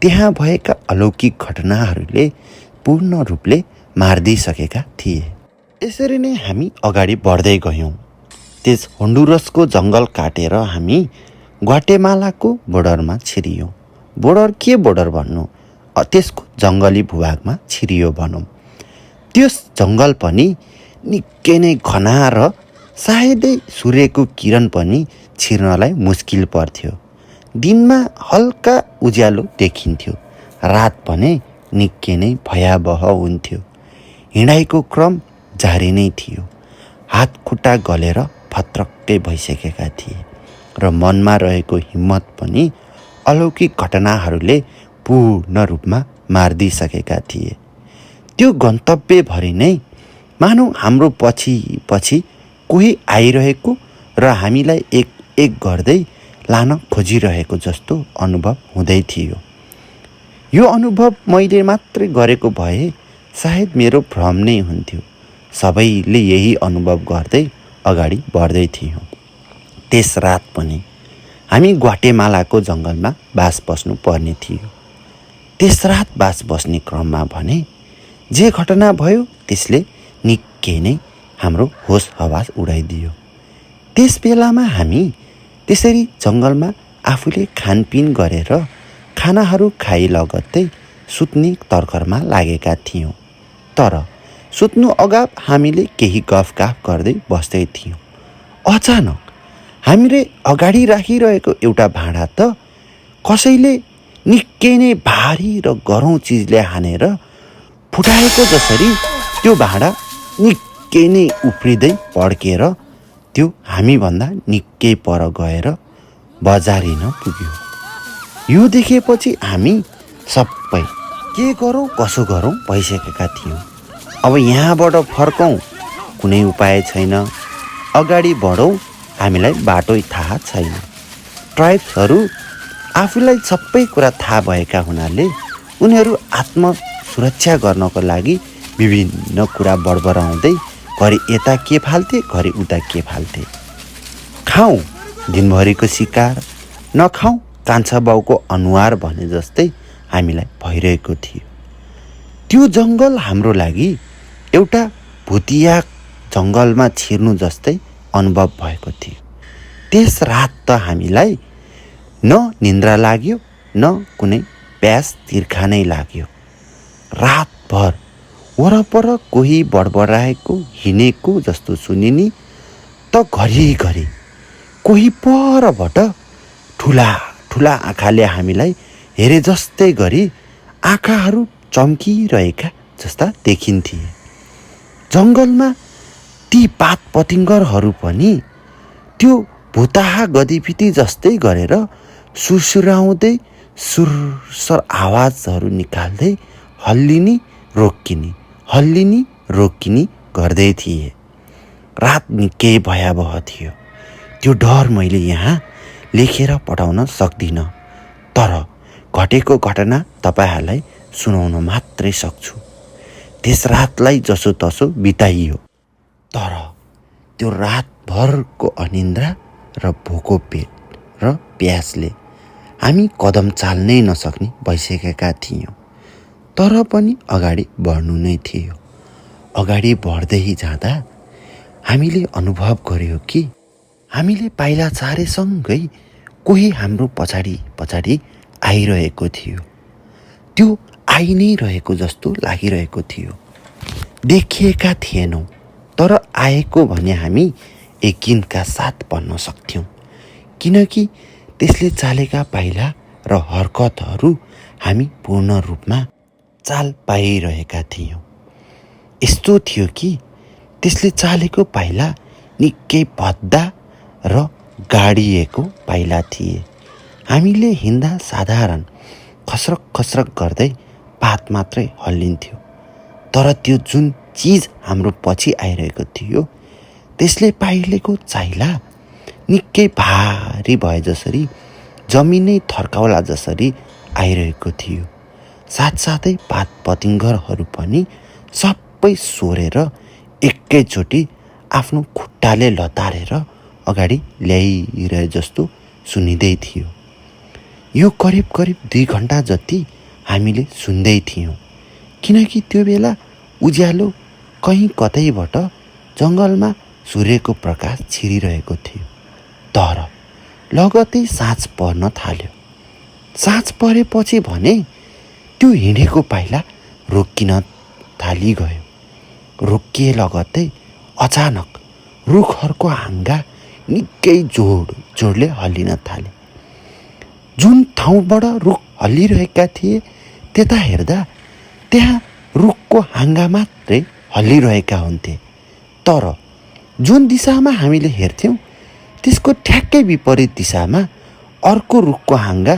त्यहाँ भएका अलौकिक घटनाहरूले पूर्ण रूपले मारिदिइसकेका थिए। यसरी नै हामी अगाडि बढ्दै गयौँ। त्यस होन्डुरसको जङ्गल काटेर हामी ग्वाटेमालाको बोर्डरमा छिरियौँ। बोर्डर के बोर्डर भन्नु, त्यसको जङ्गली भूभागमा छिरियो भनौँ। त्यस जङ्गल पनि निकै नै घना र सायदै सूर्यको किरण पनि छिर्नलाई मुस्किल पर्थ्यो। दिनमा हल्का उज्यालो देखिन्थ्यो, रात भने निकै नै भयावह हुन्थ्यो। हिँडाइको क्रम जारी नै थियो। हात खुट्टा गलेर फत्रक्कै भइसकेका थिए र मनमा रहेको हिम्मत पनि अलौकिक घटनाहरूले पूर्ण रूपमा मारिदिइसकेका थिए। त्यो गन्तव्यभरि नै मानौ हाम्रो पछि पछि कोही आइरहेको र हामीलाई एक एक गर्दै लान खोजिरहेको जस्तो अनुभव हुँदै थियो। यो अनुभव मैले मात्रै गरेको भए सायद मेरो भ्रम नै हुन्थ्यो। सबैले यही अनुभव गर्दै अगाडि बढ्दै थियौँ। त्यस रात पनि हामी ग्वाटेमालाको जङ्गलमा बास बस्नु पर्ने थियो। त्यस रात बास बस्ने क्रममा भने जे घटना भयो त्यसले निकै नै हाम्रो होस हवास उडाइदियो। त्यस बेलामा हामी त्यसरी जङ्गलमा आफूले खानपिन गरेर खानाहरू खाइ लगत्तै सुत्ने तर्खरमा लागेका थियौँ। तर सुत्नु अगाव हामीले केही गफगाफ गर्दै बस्दै थियौँ। अचानक हामीले अगाडि राखिरहेको एउटा भाँडा त कसैले निकै नै भारी र गह्रौँ चिजले हानेर फुटाएको जसरी त्यो भाँडा निकै नै उफ्रिँदै पड्केर त्यो हामीभन्दा निकै पर गएर बजारिन पुग्यो। यो देखेपछि हामी सबै के गरौँ कसो गरौँ भइसकेका थियौँ। अब यहाँबाट फर्कौँ, कुनै उपाय छैन। अगाडि बढौँ, हामीलाई बाटो थाहा छैन। ट्राइब्सहरू आफूलाई सबै कुरा थाहा भएका हुनाले उनीहरू आत्मसुरक्षा गर्नको लागि विभिन्न कुरा बडबडाउँदै घरि यता के फाल्थे घरि उता के फाल्थे। खाउँ दिनभरिको शिकार, नखाउँ कान्छा बाउको अनुहार भने जस्तै हामीलाई भइरहेको थियो। त्यो जङ्गल हाम्रो लागि एउटा भुतिया जङ्गलमा छिर्नु जस्तै अनुभव भएको थियो। त्यस रात त हामीलाई न निन्द्रा लाग्यो न कुनै प्यास तिर्खा नै लाग्यो। रातभर वरपर कोही बडबडाएको हिँडेको जस्तो सुनिनी त घरिघरि कोही परबाट ठुला ठुला आँखाले हामीलाई हेरे जस्तै गरी आँखाहरू चम्किरहेका जस्ता देखिन्थे। जङ्गलमा ती पात पतिङ्गरहरू पनि त्यो भुताहा गतिविधि जस्तै गरेर सुरसुराउँदै सुरसर आवाजहरू निकाल्दै हल्लिनी रोकिनी गर्दै थिए। रात निकै भयावह थियो। त्यो डर मैले यहाँ लेखेर पठाउन सक्दिनँ, तर घटेको घटना तपाईँहरूलाई सुनाउन मात्रै सक्छु। त्यस रातलाई जसो तसो बिताइयो, तर त्यो रातभरको अनिन्द्रा र भोको पेट र प्यासले हामी कदम चाल्नै नसक्ने भइसकेका थियौँ। तर पनि अगाडि बढ्नु नै थियो। अगाडि बढ्दै जाँदा हामीले अनुभव गर्यो कि हामीले पाइला चारेसँगै कोही हाम्रो पछाडि पछाडि आइरहेको थियो। त्यो आइ नै रहेको जस्तो लागिरहेको थियो। देखिएका थिएनौँ, तर आएको भने हामी यकिनका साथ भन्न सक्थ्यौँ, किनकि त्यसले चालेका पाइला र हरकतहरू हामी पूर्ण रूपमा चाल पाइरहेका थियौँ। यस्तो थियो कि त्यसले चालेको पाइला निकै भद्दा र गाडिएको पाइला थिए। हामीले हिँड्दा साधारण खस्रक खस्रक गर्दै पात मात्रै हल्लिन्थ्यो, तर त्यो जुन चिज हाम्रो पछि आइरहेको थियो त्यसले पाइलेको चाइला निकै भारी भए जसरी जमिनै थर्काउला जसरी आइरहेको थियो। साथसाथै पात पतिङ्गरहरू पनि सबै सोरेर एकैचोटि आफ्नो खुट्टाले लतारेर अगाडि ल्याइरहे जस्तो सुनिँदै थियो। यो करिब 2 घन्टा जति हामीले सुन्दै थियौँ, किनकि त्यो बेला उज्यालो कहीँ कतैबाट जङ्गलमा सूर्यको प्रकाश छिरिरहेको थियो। तर लगतै साँझ पर्न थाल्यो। साँझ परेपछि भने त्यो हिँडेको पाइला रोकिन थालिगयो। रोकिए लगत्तै अचानक रुखहरूको हाँगा निकै जोडले हल्लिन थाले। जुन ठाउँबाट रुख हल्लिरहेका थिए त्यता हेर्दा त्यहाँ रुखको हाँगा मात्रै हल्लिरहेका हुन्थे। तर जुन दिशामा हामीले हेर्थ्यौँ त्यसको ठ्याक्कै विपरीत दिशामा अर्को रुखको हाँगा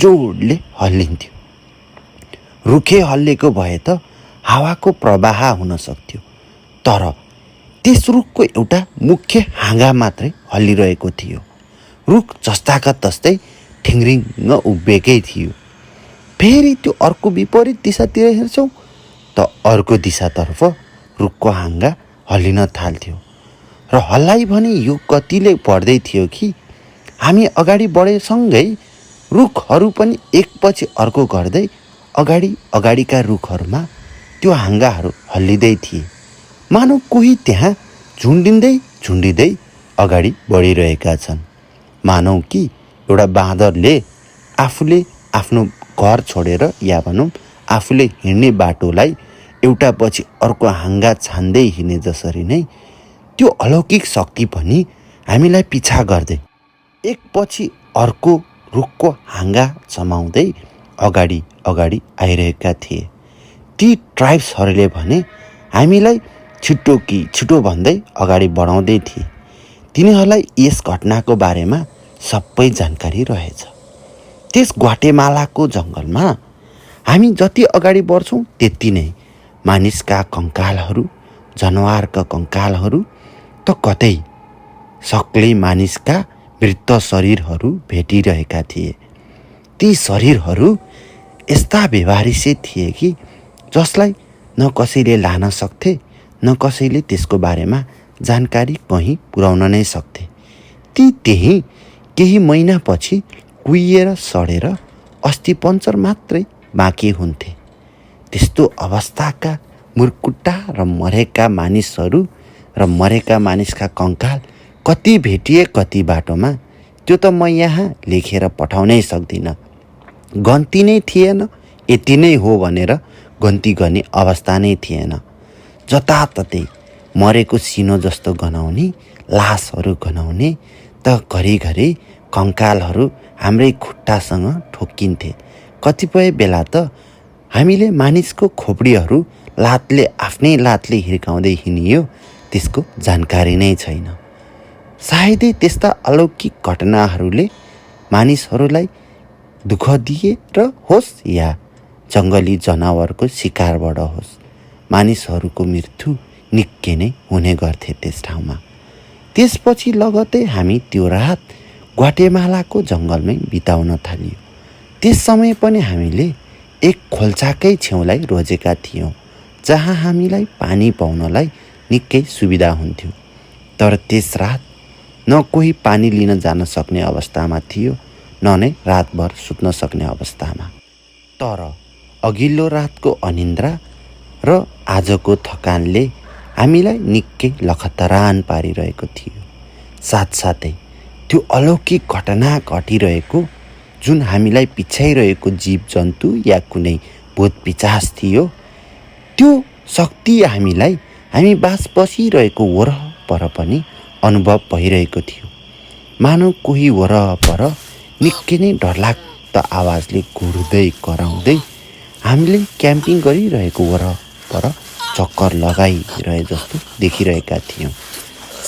जोडले हल्लिन्थ्यो। रुखे हल्लेको भए त हावाको प्रवाह हुन सक्थ्यो, तर त्यस रुखको एउटा मुख्य हाँगा मात्रै हल्लिरहेको थियो। रुख जस्ताका तस्तै ठिङ्रिङ्ग उभिएकै थियो। फेरि त्यो अर्को विपरीत दिशातिर हेर्छौँ त अर्को दिशातर्फ रुखको हाँगा हल्लिन थाल्थ्यो। र हल्लाइ भने यो कतिले बढ्दै थियो कि हामी अगाडि बढेसँगै रुखहरू पनि एकपछि अर्को गर्दै अगाडिका रुखहरूमा त्यो हाँगाहरू हल्लिँदै थिए। मानव कोही त्यहाँ झुन्डिँदै अगाडि बढिरहेका छन्। मानौ कि एउटा बाँदरले आफूले आफ्नो घर छोडेर या भनौँ आफूले हिँड्ने बाटोलाई एउटा पछि अर्को हाँगा छान्दै हिँड्ने जसरी नै त्यो अलौकिक शक्ति पनि हामीलाई पिछा गर्दै एकपछि अर्को रुखको हाँगा समाउँदै अगाडि आइरहेका थिए। ती ट्राइब्सहरूले भने हामीलाई छिटो भन्दै अगाडि बढाउँदै थिए। तिनीहरूलाई यस घटनाको बारेमा सबै जानकारी रहेछ। त्यस ग्वाटेमालाको जङ्गलमा हामी जति अगाडि बढ्छौँ त्यति नै मानिसका कङ्कालहरू, जनावरका कङ्कालहरू त कतै सक्लै मानिसका मृत शरीरहरू भेटिरहेका थिए। ती शरीरहरू यस्ता व्यवहारिसे थिए कि जसलाई न कसैले लान सक्थे न कसैले त्यसको बारेमा जानकारी कहीँ पुर्याउन नै सक्थे। ती त्यही केही महिनापछि कुहिएर सडेर अस्थिपञ्जर मात्रै बाँकी हुन्थे। त्यस्तो अवस्थाका मुर्कुट्टा र मरेका मानिसहरू र मरेका मानिसका कङ्काल कति भेटिए कति बाटोमा त्यो त म यहाँ लेखेर पठाउनै सक्दिनँ। गन्ती नै थिएन, यति नै हो भनेर गन्ती गर्ने अवस्था नै थिएन। जताततै मरेको सिनो जस्तो गनाउने लासहरू गनाउने त घरिघरि कङ्कालहरू हाम्रै खुट्टासँग ठोक्किन्थे। कतिपय बेला त हामीले मानिसको खोपडीहरू आफ्नै लातले हिर्काउँदै हिँडियो, त्यसको जानकारी नै छैन। सायदै त्यस्ता अलौकिक घटनाहरूले मानिसहरूलाई दुःख दिए र होस् या जङ्गली जनावरको शिकारबाट होस्, मानिसहरूको मृत्यु निकै नै हुने गर्थे त्यस ठाउँमा। त्यसपछि लगतै हामी त्यो रात ग्वाटेमालाको जङ्गलमै बिताउन थालियो। त्यस समय पनि हामीले एक खोल्साकै छेउलाई रोजेका थियौँ जहाँ हामीलाई पानी पाउनलाई निकै सुविधा हुन्थ्यो। तर त्यस रात न कोही पानी लिन जान सक्ने अवस्थामा थियो न नै रातभर सुत्न सक्ने अवस्थामा। तर अघिल्लो रातको अनिन्द्रा र आजको थकानले हामीलाई निकै लखतरान पारिरहेको थियो। साथसाथै त्यो अलौकिक घटना घटिरहेको जुन हामीलाई पिछ्याइरहेको जीव जन्तु या कुनै भूत पिचास थियो, त्यो शक्ति हामी बास बसिरहेको वरपर पनि अनुभव भइरहेको थियो। मानव कोही वरपर निकै नै डरलाग्दो आवाजले घुर्दै कराउँदै हामीले क्याम्पिङ गरिरहेको वरपर चक्कर लगाइरहे जस्तो देखिरहेका थियौँ।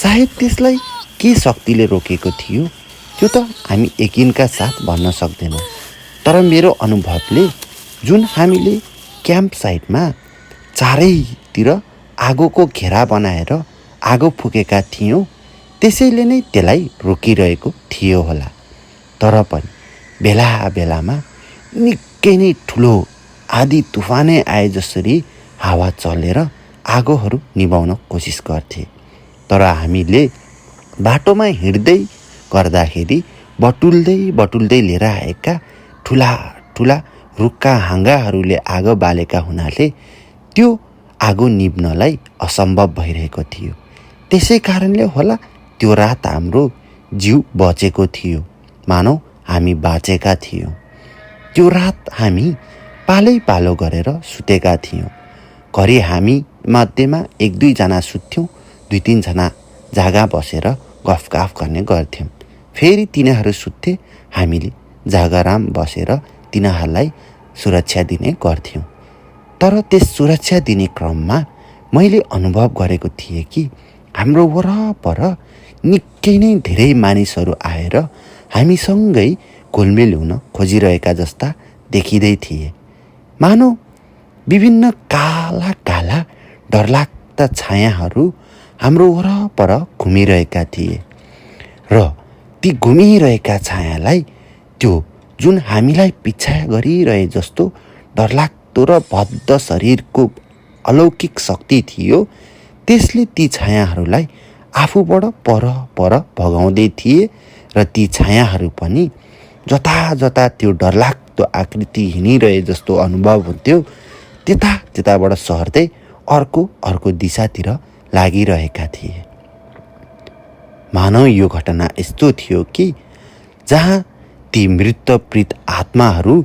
सायद त्यसलाई के शक्तिले रोकेको थियो त्यो त हामी यकिनका साथ भन्न सक्दैनौँ। तर मेरो अनुभवले जुन हामीले क्याम्प साइटमा चारैतिर आगोको घेरा बनाएर आगो फुकेका थियौँ त्यसैले नै त्यसलाई रोकिरहेको थियो होला। तर पनि बेलामा निकै नै ठुलो आधी तुफानै आए जसरी हावा चलेर आगोहरू निभाउन कोसिस गर्थे। तर हामीले बाटोमा हिँड्दै गर्दाखेरि बटुल्दै लिएर आएका ठुला रुखका हाँगाहरूले आगो बालेका हुनाले त्यो आगो निभ्नलाई असम्भव भइरहेको थियो। त्यसै कारणले होला त्यो रात हाम्रो जिउ बचेको थियो। मानौ हामी बाँचेका थियौँ। त्यो रात हामी पालै पालो गरेर सुतेका थियौँ। घरि हामी मध्येमा 1-2 जना सुत्थ्यौँ, 2-3 जना जागा बसेर गफगाफ गर्ने गर्थ्यौँ। फेरि तिनीहरू सुत्थे, हामीले जागराम बसेर तिनीहरूलाई सुरक्षा दिने गर्थ्यौँ। तर त्यस सुरक्षा दिने क्रममा मैले अनुभव गरेको थिएँ कि हाम्रो वरपर निकै नै धेरै मानिसहरू आएर हामीसँगै घुलमिल हुन खोजिरहेका जस्ता देखिँदै थिए। मानौ विभिन्न काला काला डरलाग्दा छायाहरू हाम्रो वरपर घुमिरहेका थिए र ती घुमिरहेका छायालाई त्यो जुन हामीलाई पिछा गरिरहे जस्तो डरलाग्दो र भद्द शरीरको अलौकिक शक्ति थियो, त्यसले ती छायाहरूलाई आफूबाट पर पर भगाउँदै थिए र ती छायाहरू पनि जता जता त्यो डरलाग्दो आकृति हिँडिरहे जस्तो अनुभव हुन्थ्यो, त्यताबाट सर्दै अर्को दिशातिर लागिरहेका थिए। मानव यो घटना यस्तो थियो कि जहाँ ती मृतप्रीत आत्माहरू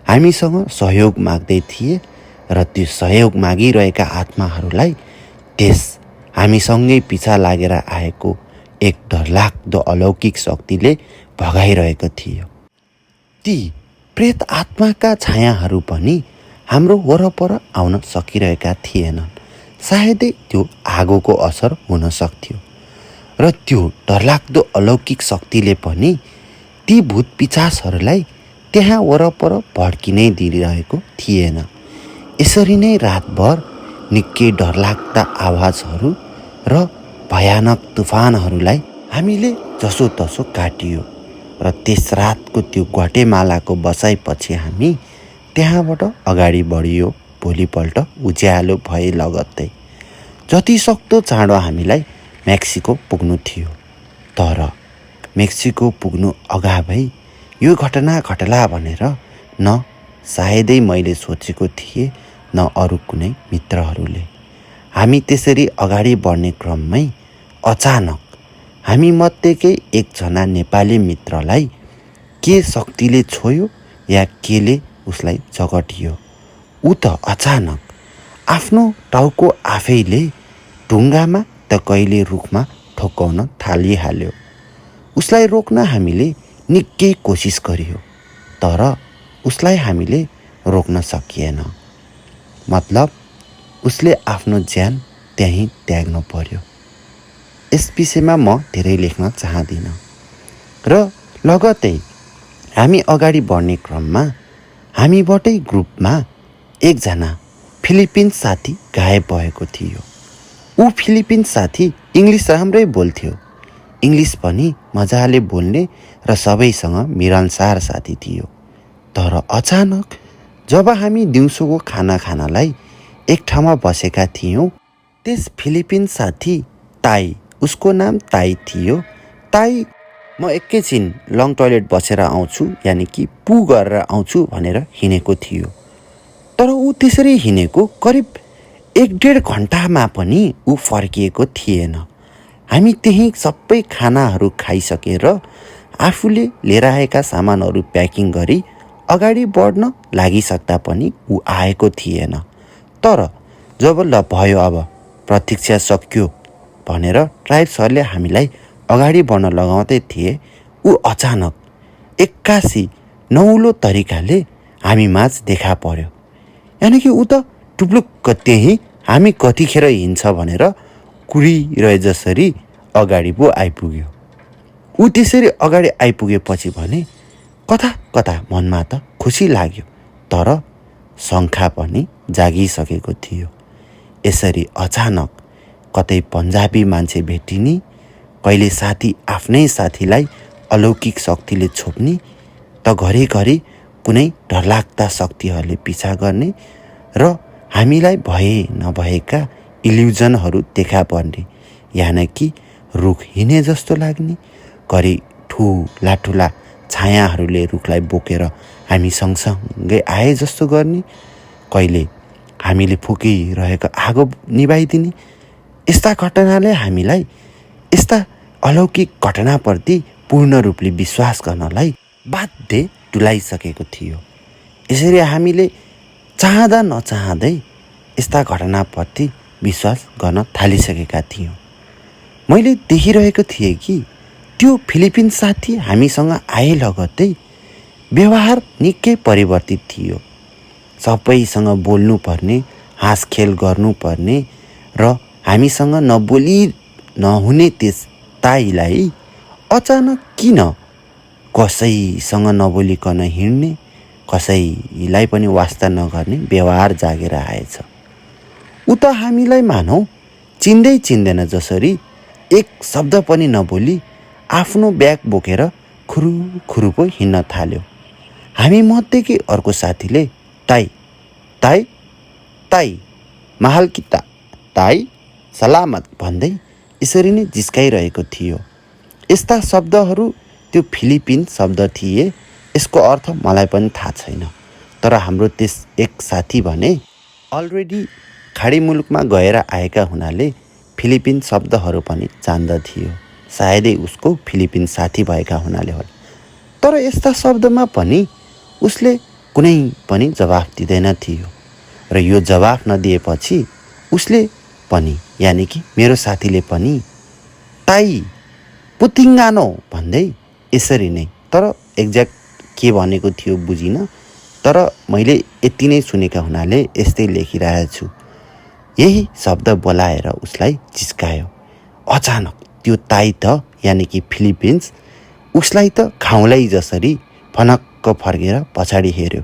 हामीसँग सहयोग माग्दै थिए र त्यो सहयोग मागिरहेका आत्माहरूलाई त्यस हामीसँगै पिछा लागेर आएको एक डरलाग्दो अलौकिक शक्तिले भगाइरहेको थियो। ती प्रेत आत्माका छायाहरू पनि हाम्रो वरपर आउन सकिरहेका थिएनन्। सायदै त्यो आगोको असर हुन सक्थ्यो र त्यो डरलाग्दो अलौकिक शक्तिले पनि ती भूत पिचासहरूलाई त्यहाँ वरपर भड्किनै दिइरहेको थिएन। यसरी नै रातभर निकै डरलाग्दा आवाजहरू र भयानक तुफानहरूलाई हामीले जसोतसो काटियो र त्यस रातको त्यो ग्वाटेमालाको बसाइपछि हामी त्यहाँबाट अगाडि बढियो। भोलिपल्ट उज्यालो भए लगत्तै जति सक्दो चाँडो हामीलाई मेक्सिको पुग्नु थियो। तर मेक्सिको पुग्नु अगावै यो घटना घटला भनेर न सायदै मैले सोचेको थिएँ, न अरू कुनै मित्रहरूले। हामी त्यसरी अगाडि बढ्ने क्रममै अचानक हामी मध्येकै एकजना नेपाली मित्रलाई के शक्तिले छोयो या केले उसलाई जगटियो। ऊ त अचानक आफ्नो टाउको आफैले ढुङ्गामा त कहिले रुखमा ठोक्काउन थालिहाल्यो। उसलाई रोक्न हामीले निकै कोसिस गरियो, तर उसलाई हामीले रोक्न सकिएन। मतलब उसले आफ्नो ज्यान त्यहीँ त्याग्नु पर्यो। यस विषयमा म धेरै लेख्न चाहदिनँ। र लगत्तै हामी अगाडि बढ्ने क्रममा हामीबाटै ग्रुपमा एकजना फिलिपिन्स साथी गायब भएको थियो। ऊ फिलिपिन्स साथी इङ्ग्लिस राम्रै बोल्थ्यो। इङ्ग्लिस पनि मजाले बोल्ने र सबैसँग मिलनसार साथी थियो। तर अचानक जब हामी दिउँसोको खाना खानलाई एक ठाउँमा बसेका थियौँ, त्यस फिलिपिन्स साथी ताई, उसको नाम ताई थियो। ताई म एकैछिन लङ टोयलेट बसेर आउँछु, यानि कि पु गरेर आउँछु भनेर हिँडेको थियो। तर ऊ त्यसरी हिँडेको करिब 1-1.5 घन्टामा पनि ऊ फर्किएको थिएन। हामी त्यहीँ सबै खानाहरू खाइसकेर आफूले लिएर आएका सामानहरू प्याकिङ गरी अगाडि बढ्न लागिसक्दा पनि ऊ आएको थिएन। तर जब ल भयो अब प्रतीक्षा सकियो भनेर ड्राइभर सरले हामीलाई अगाडि बढ्न लगाउँदै थिए, ऊ अचानक एक्कासी नौलो तरिकाले हामी माझ देखा पर्यो। यानि कि ऊ त टुप्लुक्क त्यहीँ हामी कतिखेर हिँड्छ भनेर कुरिरहे जसरी अगाडि पो आइपुग्यो। ऊ त्यसरी अगाडि आइपुगेपछि भने कता कता मनमा त खुसी लाग्यो, तर शङ्का पनि जागिसकेको थियो। यसरी अचानक कतै पन्जाबी मान्छे भेटिने, कहिले साथी आफ्नै साथीलाई अलौकिक शक्तिले छोप्ने, त घरिघरि कुनै डरलाग्दा शक्तिहरूले पिछा गर्ने र हामीलाई भए नभएका इल्युजनहरू देखा पर्ने, यानि कि रुख हिँडे जस्तो लाग्ने, घरि ठुला ठुला छायाहरूले रुखलाई बोकेर हामी सँगसँगै आए जस्तो गर्ने, कहिले हामीले फुकिरहेको आगो निभाइदिने। यस्ता घटनाले हामीलाई यस्ता अलौकिक घटनाप्रति पूर्ण रूपले विश्वास गर्नलाई बाध्य तुल्याइसकेको थियो। यसरी हामीले चाहँदा नचाहँदै यस्ता घटनाप्रति विश्वास गर्न थालिसकेका थियौँ। मैले देखिरहेको थिएँ कि त्यो फिलिपिन साथी हामीसँग आए लगत्तै व्यवहार निकै परिवर्तित थियो। सबैसँग बोल्नुपर्ने, हाँसखेल गर्नुपर्ने र हामीसँग नबोली नहुने त्यस ताईलाई अचानक किन कसैसँग नबोलिकन हिँड्ने, कसैलाई पनि वास्ता नगर्ने व्यवहार जागेर आएछ। ऊ त हामीलाई मानौ चिन्दै चिन्दैन जसरी एक शब्द पनि नबोली आफ्नो ब्याग बोकेर खुरुखुरु पो हिँड्न थाल्यो। हामी मध्येकै अर्को साथीले ताई ताई ताई महाल किता ताई सलामत भन्दै यसरी नै जिस्काइरहेको थियो। यस्ता शब्दहरू त्यो फिलिपिन शब्द थिए। यसको अर्थ मलाई पनि थाहा छैन, तर हाम्रो त्यस एक साथी भने अलरेडी खाडी मुलुकमा गएर आएका हुनाले फिलिपिन शब्दहरू पनि जान्दथ्यो। सायदै उसको फिलिपिन साथी भएका हुनाले होला। तर यस्ता शब्दमा पनि उसले कुनै पनि जवाफ दिँदैन थियो र यो जवाफ नदिएपछि उसले पनि यानि कि मेरो साथीले पनि ताई पुतिङ्गानो भन्दै यसरी नै, तर एक्ज्याक्ट के भनेको थियो बुझिनँ, तर मैले यति नै सुनेका हुनाले यस्तै लेखिरहेछु। यही शब्द बोलाएर उसलाई जिस्कायो। अचानक त्यो ताई त यानि कि फिलिपिन्स उसलाई त खाउलाई जसरी फनक्क फर्केर पछाडि हेऱ्यो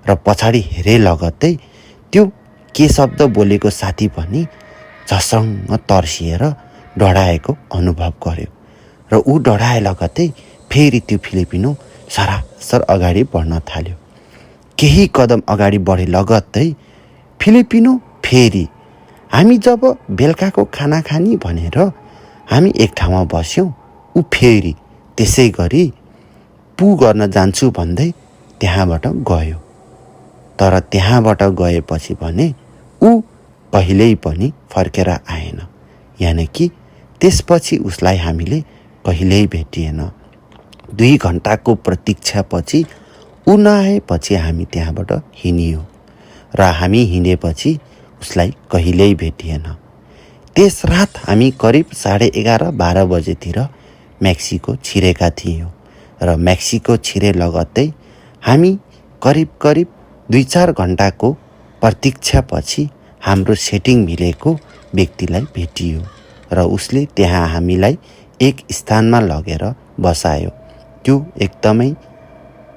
र पछाडि हेरे लगत्तै त्यो के शब्द बोलेको साथी पनि झसङ्ग तर्सिएर डढाएको अनुभव गर्यो र ऊ डढाए लगत्तै फेरि त्यो फिलिपिनो सरासर अगाडि बढ्न थाल्यो। केही कदम अगाडि बढे लगत्तै फिलिपिनो फेरि हामी जब बेलुकाको खाना खानी भनेर हामी एक ठाउँमा बस्यौँ, ऊ फेरि त्यसै गरी पु गर्न जान्छु भन्दै त्यहाँबाट गयो। तर त्यहाँबाट गएपछि भने ऊ कहिल्यै पनि फर्केर आएन, यानि कि त्यसपछि उसलाई हामीले कहिल्यै भेटिएन। 2 घन्टाको प्रतीक्षापछि ऊ नआएपछि हामी त्यहाँबाट हिँडियो र हामी हिँडेपछि उसलाई कहिल्यै भेटिएन। त्यस रात हामी करिब 11:30-12 बजेतिर मेक्सिको छिरेका थियौँ र मेक्सिको छिरे लगत्तै हामी करिब 2-4 घन्टाको प्रतीक्षापछि हाम्रो सेटिङ मिलेको व्यक्तिलाई भेटियो र उसले त्यहाँ हामीलाई एक स्थानमा लगेर बसायो। त्यो एकदमै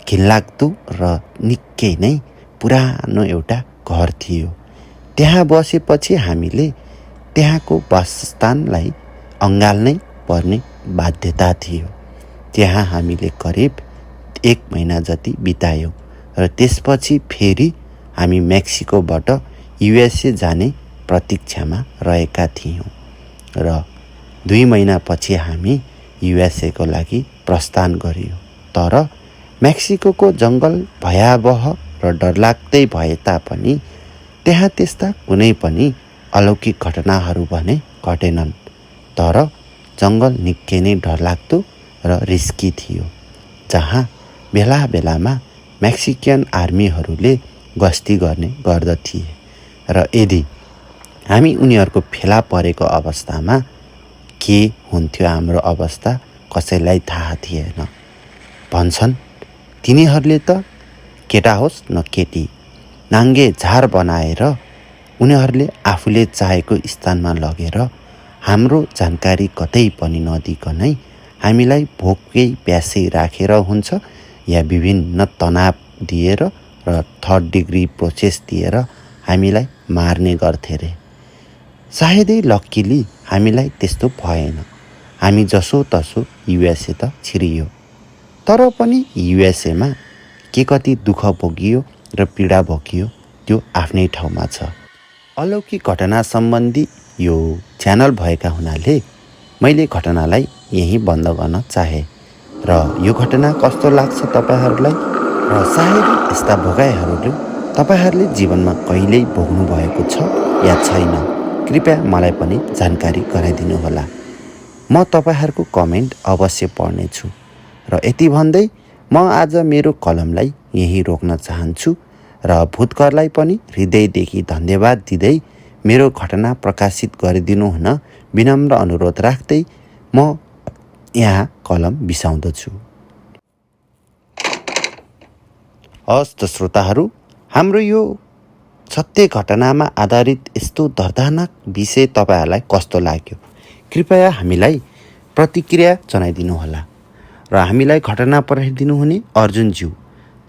घिनलाग्दो र निकै नै पुरानो एउटा घर थियो। त्यहाँ बसेपछि हामीले त्यहाँको वासस्थानलाई अँगाल्नै पर्ने बाध्यता थियो। त्यहाँ हामीले करिब 1 महिना जति बितायौँ र त्यसपछि फेरि हामी मेक्सिकोबाट युएसए जाने प्रतीक्षामा रहेका थियौँ र 2 महिनापछि हामी युएसएको लागि प्रस्थान गरियो। तर मेक्सिकोको जङ्गल भयावह र डरलाग्दै भए तापनि त्यहाँ त्यस्ता कुनै पनि अलौकिक घटनाहरू भने घटेनन्। तर जङ्गल निकै नै डरलाग्दो र रिस्की थियो, जहाँ बेला बेलामा मेक्सिकन आर्मीहरूले गस्ती गर्ने गर्दथे र यदि हामी उनीहरूको फेला परेको अवस्थामा के हुन्थ्यो हाम्रो अवस्था कसैलाई थाहा थिएन। भन्छन् तिनीहरूले त केटा होस् न केटी नाङ्गे झार बनाएर उनीहरूले आफूले चाहेको स्थानमा लगेर हाम्रो जानकारी कतै पनि नदिकनै हामीलाई भोकै प्यासै राखेर हुन्छ या विभिन्न तनाव दिएर र 3rd डिग्री प्रोसेस दिएर हामीलाई मार्ने गर्थे रे। सायदै लक्किली हामीलाई त्यस्तो भएन। हामी जसो तसो युएसए त छिरियो। तर पनि युएसएमा के कति दुःख भोगियो र पीडा भोगियो त्यो आफ्नै ठाउँमा छ। अलौकिक घटना सम्बन्धी यो च्यानल भएका हुनाले मैले घटनालाई यहीँ बन्द गर्न चाहे र यो घटना कस्तो लाग्छ तपाईहरूलाई र सायद यस्ता भोगाइहरू तपाईहरूले जीवनमा कहिल्यै भोग्नु भएको छ या छैन, कृपया मलाई पनि जानकारी गराइदिनु होला। म तपाईहरूको कमेन्ट अवश्य पढ्नेछु र यति भन्दै म आज मेरो कलमलाई यहीँ रोक्न चाहन्छु र भूतकरलाई पनि हृदयदेखि धन्यवाद दिँदै मेरो घटना प्रकाशित गरिदिनु हुन विनम्र अनुरोध राख्दै म यहाँ कलम बिसाउँदछु। हस् त श्रोताहरू, हाम्रो यो सत्य घटनामा आधारित यस्तो दर्दनाक विषय तपाईँहरूलाई कस्तो लाग्यो? कृपया हामीलाई प्रतिक्रिया जनाइदिनुहोला र हामीलाई घटना पठाइदिनु हुने अर्जुनज्यू,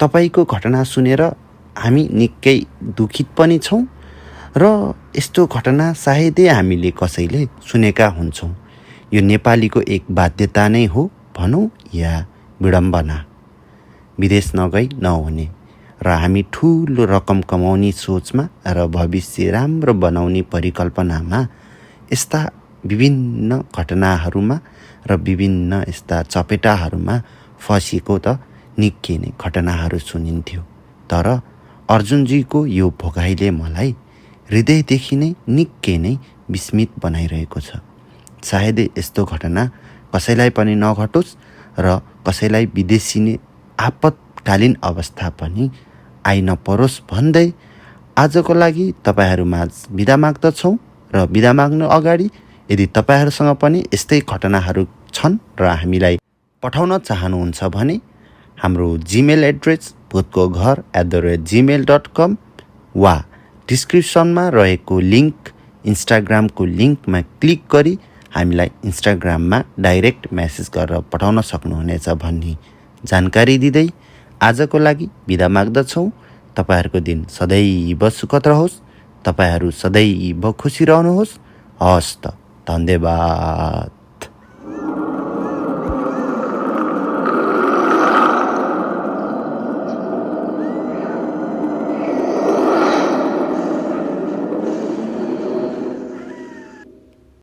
तपाईँको घटना सुनेर हामी निकै दुखित पनि छौँ र यस्तो घटना सायदै हामीले कसैले सुनेका हुन्छौँ। यो नेपालीको एक बाध्यता नै हो भनौँ या विडम्बना। विदेश नगई नहुने र हामी ठुलो रकम कमाउने सोचमा र भविष्य राम्रो बनाउने परिकल्पनामा यस्ता विभिन्न घटनाहरूमा र विभिन्न यस्ता चपेटाहरूमा फँसिएको त निकै नै घटनाहरू सुनिन्थ्यो। तर अर्जुनजीको यो भोगाइले मलाई हृदयदेखि नै निकै नै विस्मित बनाइरहेको छ। सायदै यस्तो घटना कसैलाई पनि नघटोस् र कसैलाई विदेशिने आपतकालीन अवस्था पनि आइ नपरोस् भन्दै आजको लागि तपाईँहरूमाझ बिदा माग्दछौँ। र बिदा माग्नु अगाडि यदि तपाईँहरूसँग पनि यस्तै घटनाहरू छन् र हामीलाई पठाउन चाहनुहुन्छ भने हाम्रो जिमेल एड्रेस bhutkoghar@gmail.com वा डिस्क्रिप्सनमा रहेको लिङ्क इन्स्टाग्रामको लिङ्कमा क्लिक गरी हामीलाई इन्स्टाग्राममा डाइरेक्ट मेसेज गरेर पठाउन सक्नुहुनेछ भन्ने जानकारी दिँदै आजको लागि बिदा माग्दछौँ। तपाईँहरूको दिन सदैव सुखद रहोस्, तपाईँहरू सदैव खुसी रहनुहोस्। हस् त, धन्यवाद।